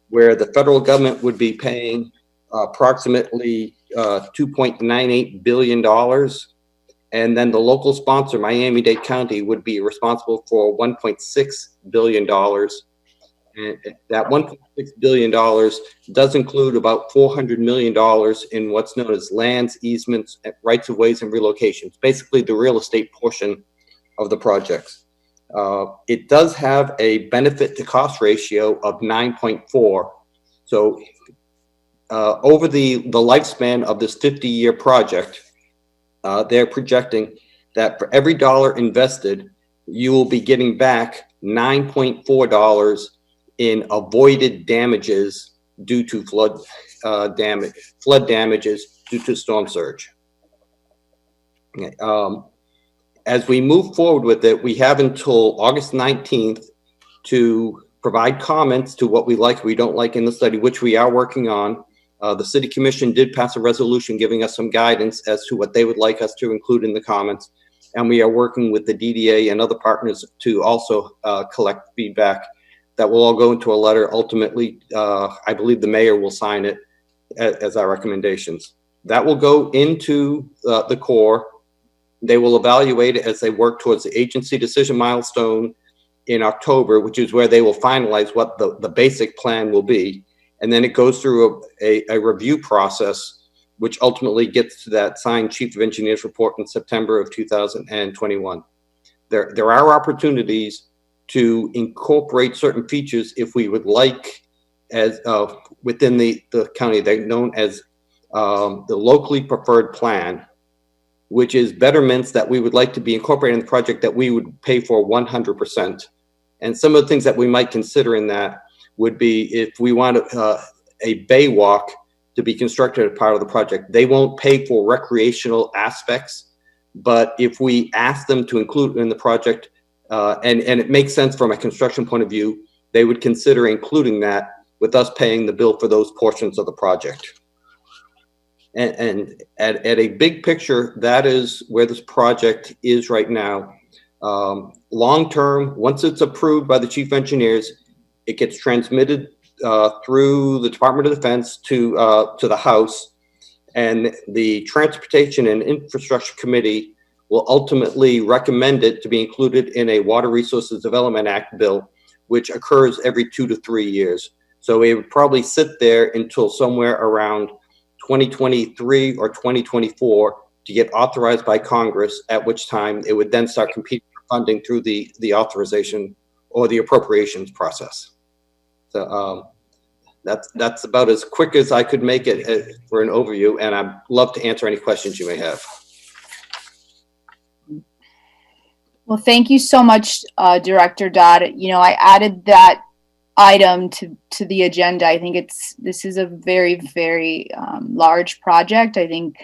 where the federal government would be paying approximately $2.98 billion. And then the local sponsor, Miami-Dade County, would be responsible for $1.6 billion. And that $1.6 billion does include about $400 million in what's known as lands, easements, rights of ways, and relocations, basically the real estate portion of the projects. It does have a benefit to cost ratio of 9.4. So over the lifespan of this 50-year project, they're projecting that for every dollar invested, you will be getting back $9.4 in avoided damages due to flood damages due to storm surge. Okay, as we move forward with it, we have until August 19th to provide comments to what we like, we don't like in the study, which we are working on. The City Commission did pass a resolution giving us some guidance as to what they would like us to include in the comments. And we are working with the DDA and other partners to also collect feedback that will all go into a letter. Ultimately, I believe the mayor will sign it as our recommendations. That will go into the Corps. They will evaluate it as they work towards the agency decision milestone in October, which is where they will finalize what the basic plan will be. And then it goes through a review process, which ultimately gets to that signed Chief of Engineers report in September of 2021. There are opportunities to incorporate certain features if we would like, as within the county. They're known as the locally preferred plan, which is betterments that we would like to be incorporated in the project that we would pay for 100%. And some of the things that we might consider in that would be if we want a bay walk to be constructed as part of the project. They won't pay for recreational aspects, but if we ask them to include it in the project, and it makes sense from a construction point of view, they would consider including that with us paying the bill for those portions of the project. And at a big picture, that is where this project is right now. Long term, once it's approved by the chief engineers, it gets transmitted through the Department of Defense to the House, and the Transportation and Infrastructure Committee will ultimately recommend it to be included in a Water Resources Development Act bill, which occurs every 2 to 3 years. So it would probably sit there until somewhere around 2023 or 2024 to get authorized by Congress, at which time it would then start competing for funding through the authorization or the appropriations process. So that's about as quick as I could make it for an overview, and I'd love to answer any questions you may have. Well, thank you so much, Director Dodd. You know, I added that item to the agenda. I think this is a very, very large project. I think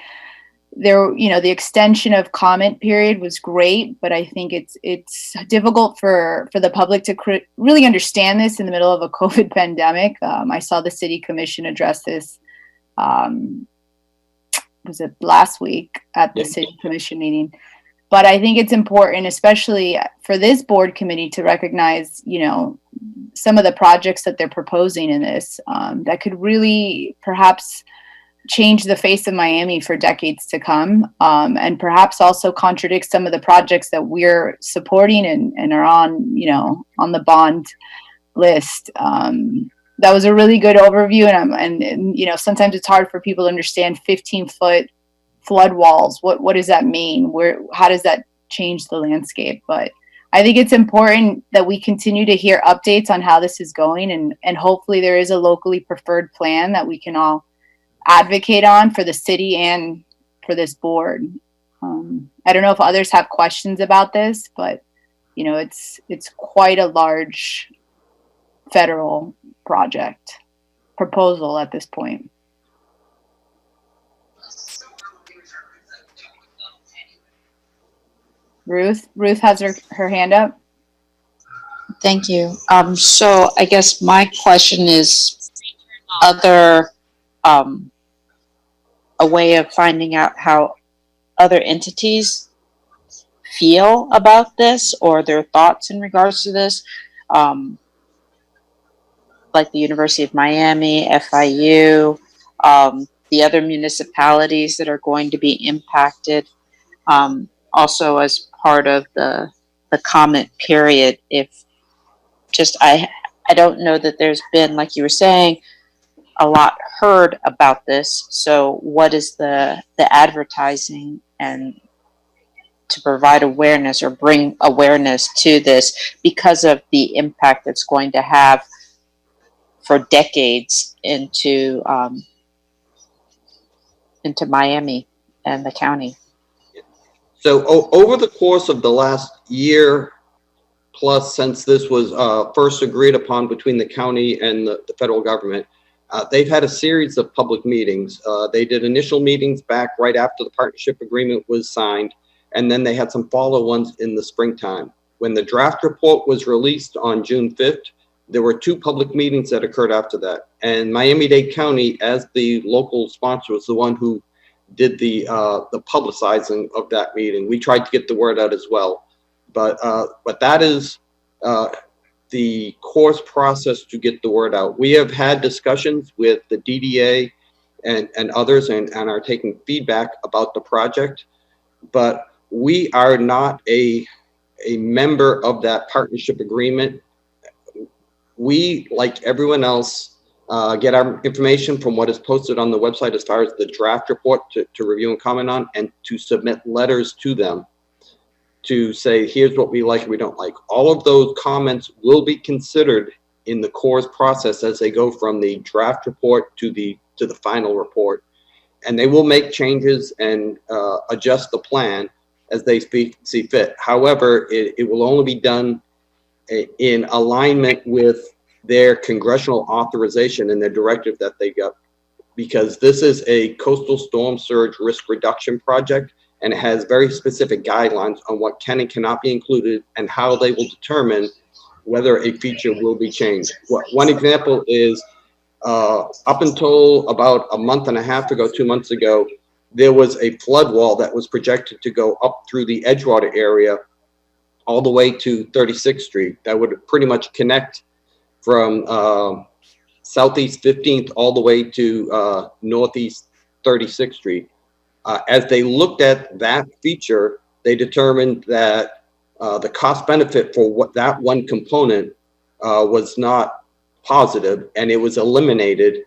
the extension of comment period was great, but I think it's difficult for the public to really understand this in the middle of a COVID pandemic. I saw the City Commission address this, was it last week at the City Commission meeting? But I think it's important, especially for this board committee, to recognize, some of the projects that they're proposing in this that could really perhaps change the face of Miami for decades to come, and perhaps also contradict some of the projects that we're supporting and are on the bond list. that was a really good overview. And you know, sometimes it's hard for people to understand 15-foot flood walls. What does that mean? How does that change the landscape? But I think it's important that we continue to hear updates on how this is going, and hopefully there is a locally preferred plan that we can all advocate on for the city and for this board. I don't know if others have questions about this, but you know, it's quite a large federal project proposal at this point. Ruth has her hand up. Thank you. So I guess my question is a way of finding out how other entities feel about this or their thoughts in regards to this, like the University of Miami, FIU, the other municipalities that are going to be impacted, also as part of the comment period. If just, I don't know that there's been, like you were saying, a lot heard about this. So what is the advertising and to provide awareness or bring awareness to this because of the impact it's going to have for decades into Miami and the county? So over the course of the last year plus, since this was first agreed upon between the county and the federal government, they've had a series of public meetings. They did initial meetings back right after the partnership agreement was signed, and then they had some follow-ons in the springtime. When the draft report was released on June 5th, there were 2 public meetings that occurred after that. And Miami-Dade County, as the local sponsor, was the one who did the publicizing of that meeting. We tried to get the word out as well. But that is the course process to get the word out. We have had discussions with the DDA and others and are taking feedback about the project, but we are not a member of that partnership agreement. We, like everyone else, get our information from what is posted on the website as far as the draft report to review and comment on, and to submit letters to them to say, here's what we like and we don't like. All of those comments will be considered in the CORE's process as they go from the draft report to the final report. And they will make changes and adjust the plan as they see fit. However, it will only be done in alignment with their congressional authorization and their directive that they got, because this is a coastal storm surge risk reduction project, and it has very specific guidelines on what can and cannot be included and how they will determine whether a feature will be changed. One example is up until about a month and a half ago, 2 months ago, there was a flood wall that was projected to go up through the Edgewater area all the way to 36th Street. That would pretty much connect from Southeast 15th all the way to Northeast 36th Street. As they looked at that feature, they determined that the cost benefit for what that one component was not positive, and it was eliminated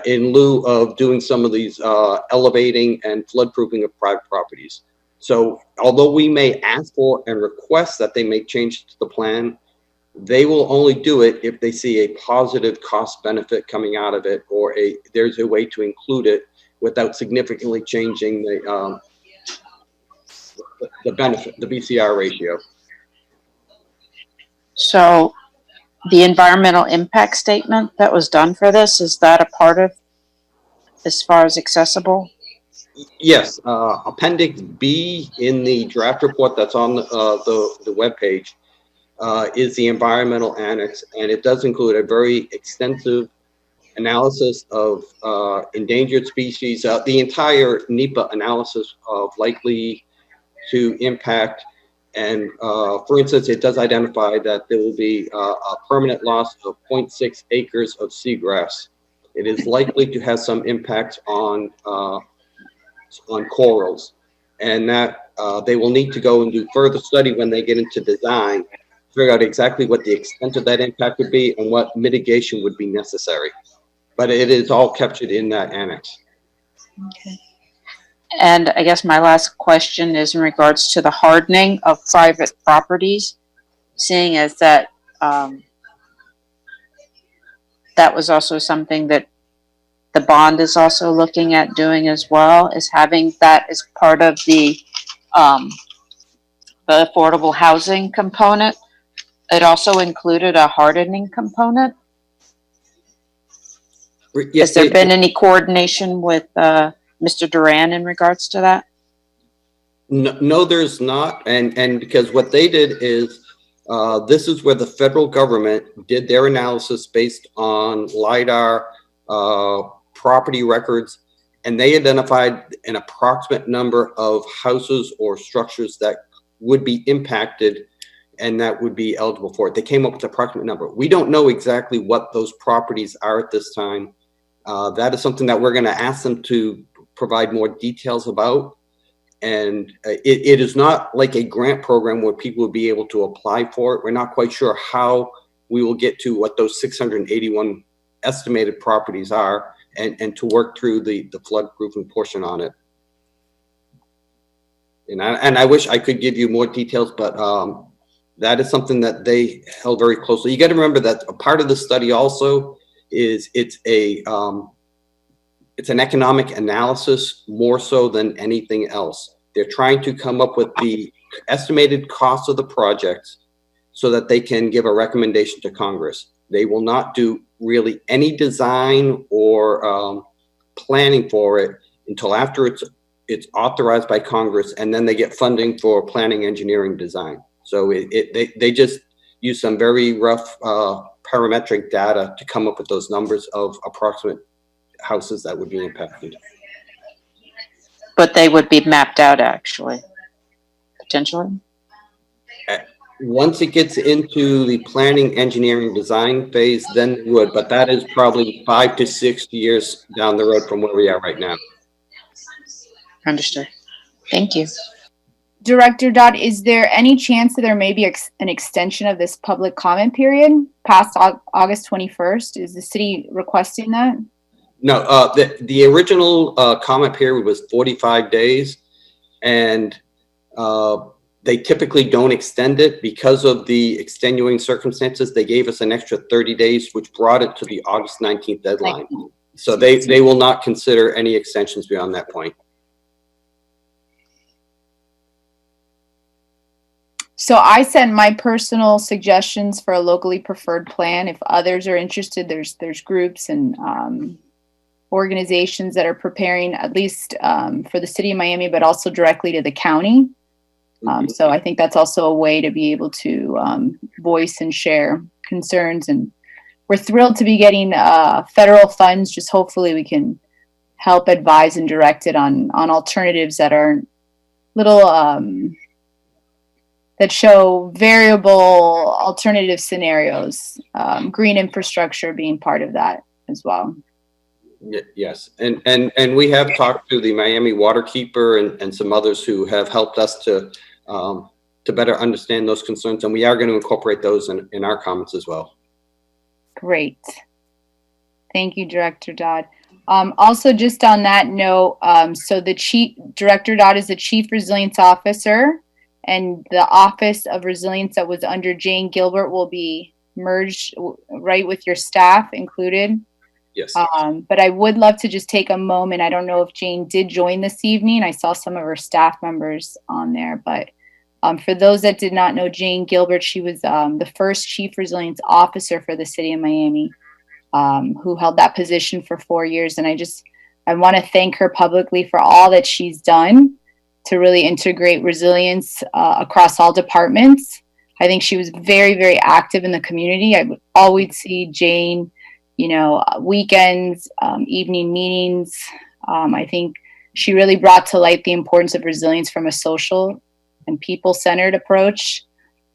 in lieu of doing some of these elevating and flood proofing of private properties. So although we may ask for and request that they make changes to the plan, they will only do it if they see a positive cost benefit coming out of it, or there's a way to include it without significantly changing the benefit, the BCR ratio. So the environmental impact statement that was done for this, is that a part of, as far as accessible? Yes, Appendix B in the draft report that's on the webpage is the environmental annex, and it does include a very extensive analysis of endangered species, the entire NEPA analysis of likely to impact. And for instance, it does identify that there will be a permanent loss of 0.6 acres of seagrass. It is likely to have some impact on corals, and that they will need to go and do further study when they get into design figure out exactly what the extent of that impact would be and what mitigation would be necessary. But it is all captured in that annex. Okay. And I guess my last question is in regards to the hardening of private properties, seeing as that that was also something that the bond is also looking at doing as well, is having that as part of the affordable housing component. It also included a hardening component. Has there been any coordination with Mr. Duran in regards to that? No, there's not. And because what they did is, this is where the federal government did their analysis based on LIDAR, property records, and they identified an approximate number of houses or structures that would be impacted and that would be eligible for it. They came up with an approximate number. We don't know exactly what those properties are at this time. That is something that we're going to ask them to provide more details about. And it is not like a grant program where people will be able to apply for it. We're not quite sure how we will get to what those 681 estimated properties are and to work through the flood proofing portion on it. And I wish I could give you more details, but that is something that they held very closely. You got to remember that a part of the study also is it's an economic analysis more so than anything else. They're trying to come up with the estimated cost of the projects so that they can give a recommendation to Congress. They will not do really any design or planning for it until after it's authorized by Congress, and then they get funding for planning, engineering, design. So they just use some very rough parametric data to come up with those numbers of approximate houses that would be impacted. But they would be mapped out actually, potentially? Once it gets into the planning, engineering, design phase, then it would, but that is probably 5 to 6 years down the road from where we are right now. Understood. Thank you. Director Dodd, is there any chance that there may be an extension of this public comment period past August 21st? Is the city requesting that? No, the original comment period was 45 days, and they typically don't extend it because of the extenuating circumstances. They gave us an extra 30 days, which brought it to the August 19th deadline. So they will not consider any extensions beyond that point. So I sent my personal suggestions for a locally preferred plan. If others are interested, there's groups and organizations that are preparing, at least for the city of Miami, but also directly to the county. So I think that's also a way to be able to voice and share concerns. And we're thrilled to be getting federal funds. Just hopefully we can help advise and direct it on alternatives that are little that show variable alternative scenarios, green infrastructure being part of that as well. Yes, and we have talked to the Miami Waterkeeper and some others who have helped us to better understand those concerns, and we are going to incorporate those in our comments as well. Great. Thank you, Director Dodd. Also, just on that note, so Director Dodd is the Chief Resilience Officer, and the Office of Resilience that was under Jane Gilbert will be merged, right, with your staff included. Yes. But I would love to just take a moment. I don't know if Jane did join this evening. I saw some of her staff members on there, but for those that did not know Jane Gilbert, she was the first Chief Resilience Officer for the City of Miami, who held that position for 4 years. And I want to thank her publicly for all that she's done to really integrate resilience across all departments. I think she was very, very active in the community. I would always see Jane, weekends, evening meetings. I think she really brought to light the importance of resilience from a social and people-centered approach.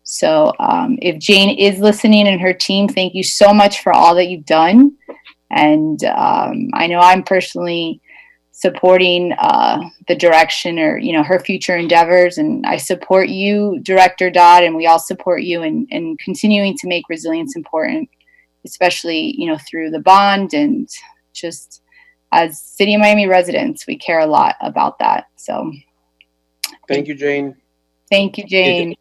So if Jane is listening and her team, thank you so much for all that you've done. And I know I'm personally supporting the direction or, her future endeavors. And I support you, Director Dodd, and we all support you in continuing to make resilience important, especially, through the bond, and just as City of Miami residents, we care a lot about that. So thank you, Jane. Thank you, Jane.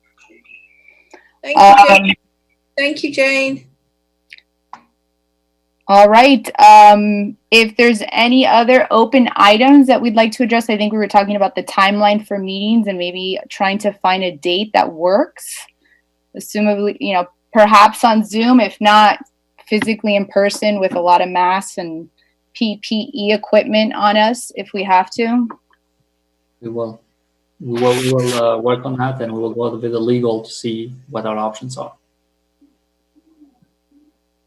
Thank you, Jane. Thank you, Jane. All right. If there's any other open items that we'd like to address, I think we were talking about the timeline for meetings and maybe trying to find a date that works. Assumably, perhaps on Zoom, if not physically in person with a lot of masks and PPE equipment on us if we have to. We will work on that, and we will go with the legal to see what our options are.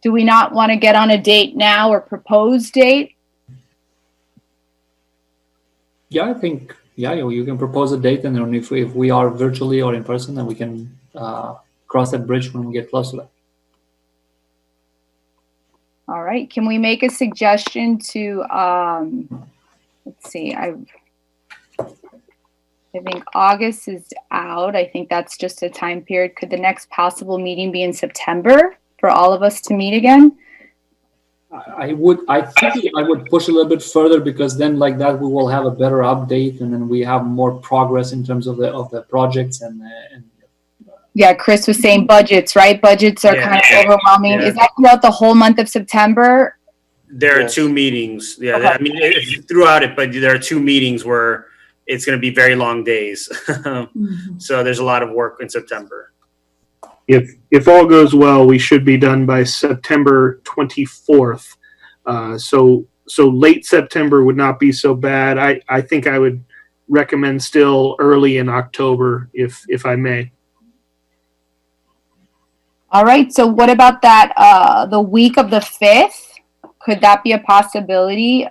Do we not want to get on a date now or proposed date? Yeah, I think, you can propose a date, and then if we are virtually or in person, then we can cross that bridge when we get close to that. All right. Can we make a suggestion to, let's see, I think August is out. I think that's just a time period. Could the next possible meeting be in September for all of us to meet again? I think I would push a little bit further, because then like that we will have a better update, and then we have more progress in terms of the projects and yeah, Chris was saying budgets, right? Budgets are kind of overwhelming. Yeah. Is that throughout the whole month of September? There are 2 meetings. Yeah, Okay. I mean, throughout it, but there are 2 meetings where it's going to be very long days. So there's a lot of work in September. If all goes well, we should be done by September 24th. So late September would not be so bad. I think I would recommend still early in October, if I may. All right. So what about that, the week of the 5th? Could that be a possibility?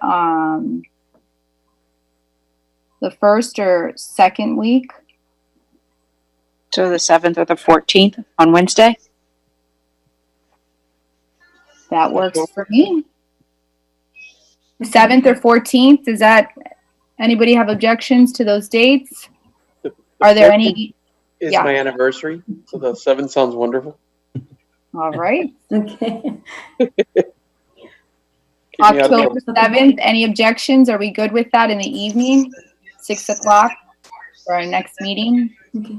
The first or second week? So the 7th or the 14th on Wednesday? That works for me. 7th or 14th, does that, anybody have objections to those dates? Are there any? It's Yeah. my anniversary, so the 7th sounds wonderful. All right. Okay. October 7th, any objections? Are we good with that in the evening? 6 o'clock for our next meeting? Okay.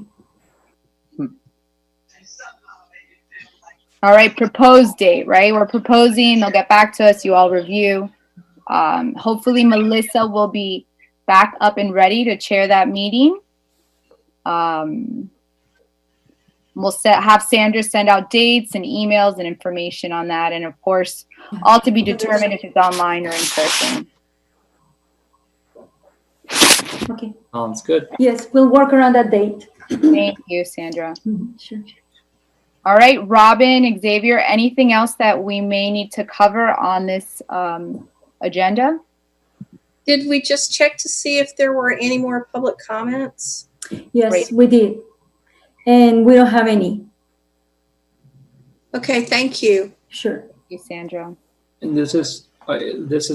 All right, proposed date, right? We're proposing, they'll get back to us, you all review. Hopefully Melissa will be back up and ready to chair that meeting. We'll have Sandra send out dates and emails and information on that. And of course, all to be determined if it's online or in person. Okay. Sounds good. Yes, we'll work around that date. Thank you, Sandra. Sure. All right, Robin, Xavier, anything else that we may need to cover on this agenda? Did we just check to see if there were any more public comments? Yes, Great. we did. And we don't have any. Okay, thank you. Sure. Thank you, Sandra. And this is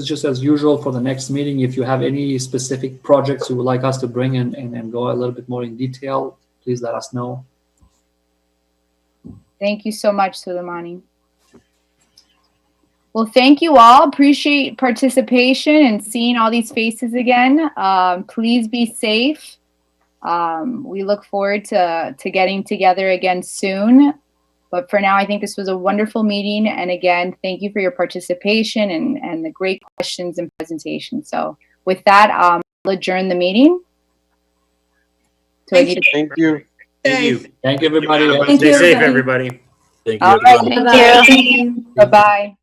just as usual for the next meeting. If you have any specific projects you would like us to bring in and go a little bit more in detail, please let us know. Thank you so much, Suleimani. Well, thank you all. Appreciate participation and seeing all these faces again. Please be safe. We look forward to getting together again soon. But for now, I think this was a wonderful meeting. And again, thank you for your participation and the great questions and presentation. So with that, I'll adjourn the meeting. Thank you. Thank you. Thank you, everybody. Thank Stay you, safe, everybody. everybody. Thank you, All right, everyone. thank you. Bye-bye.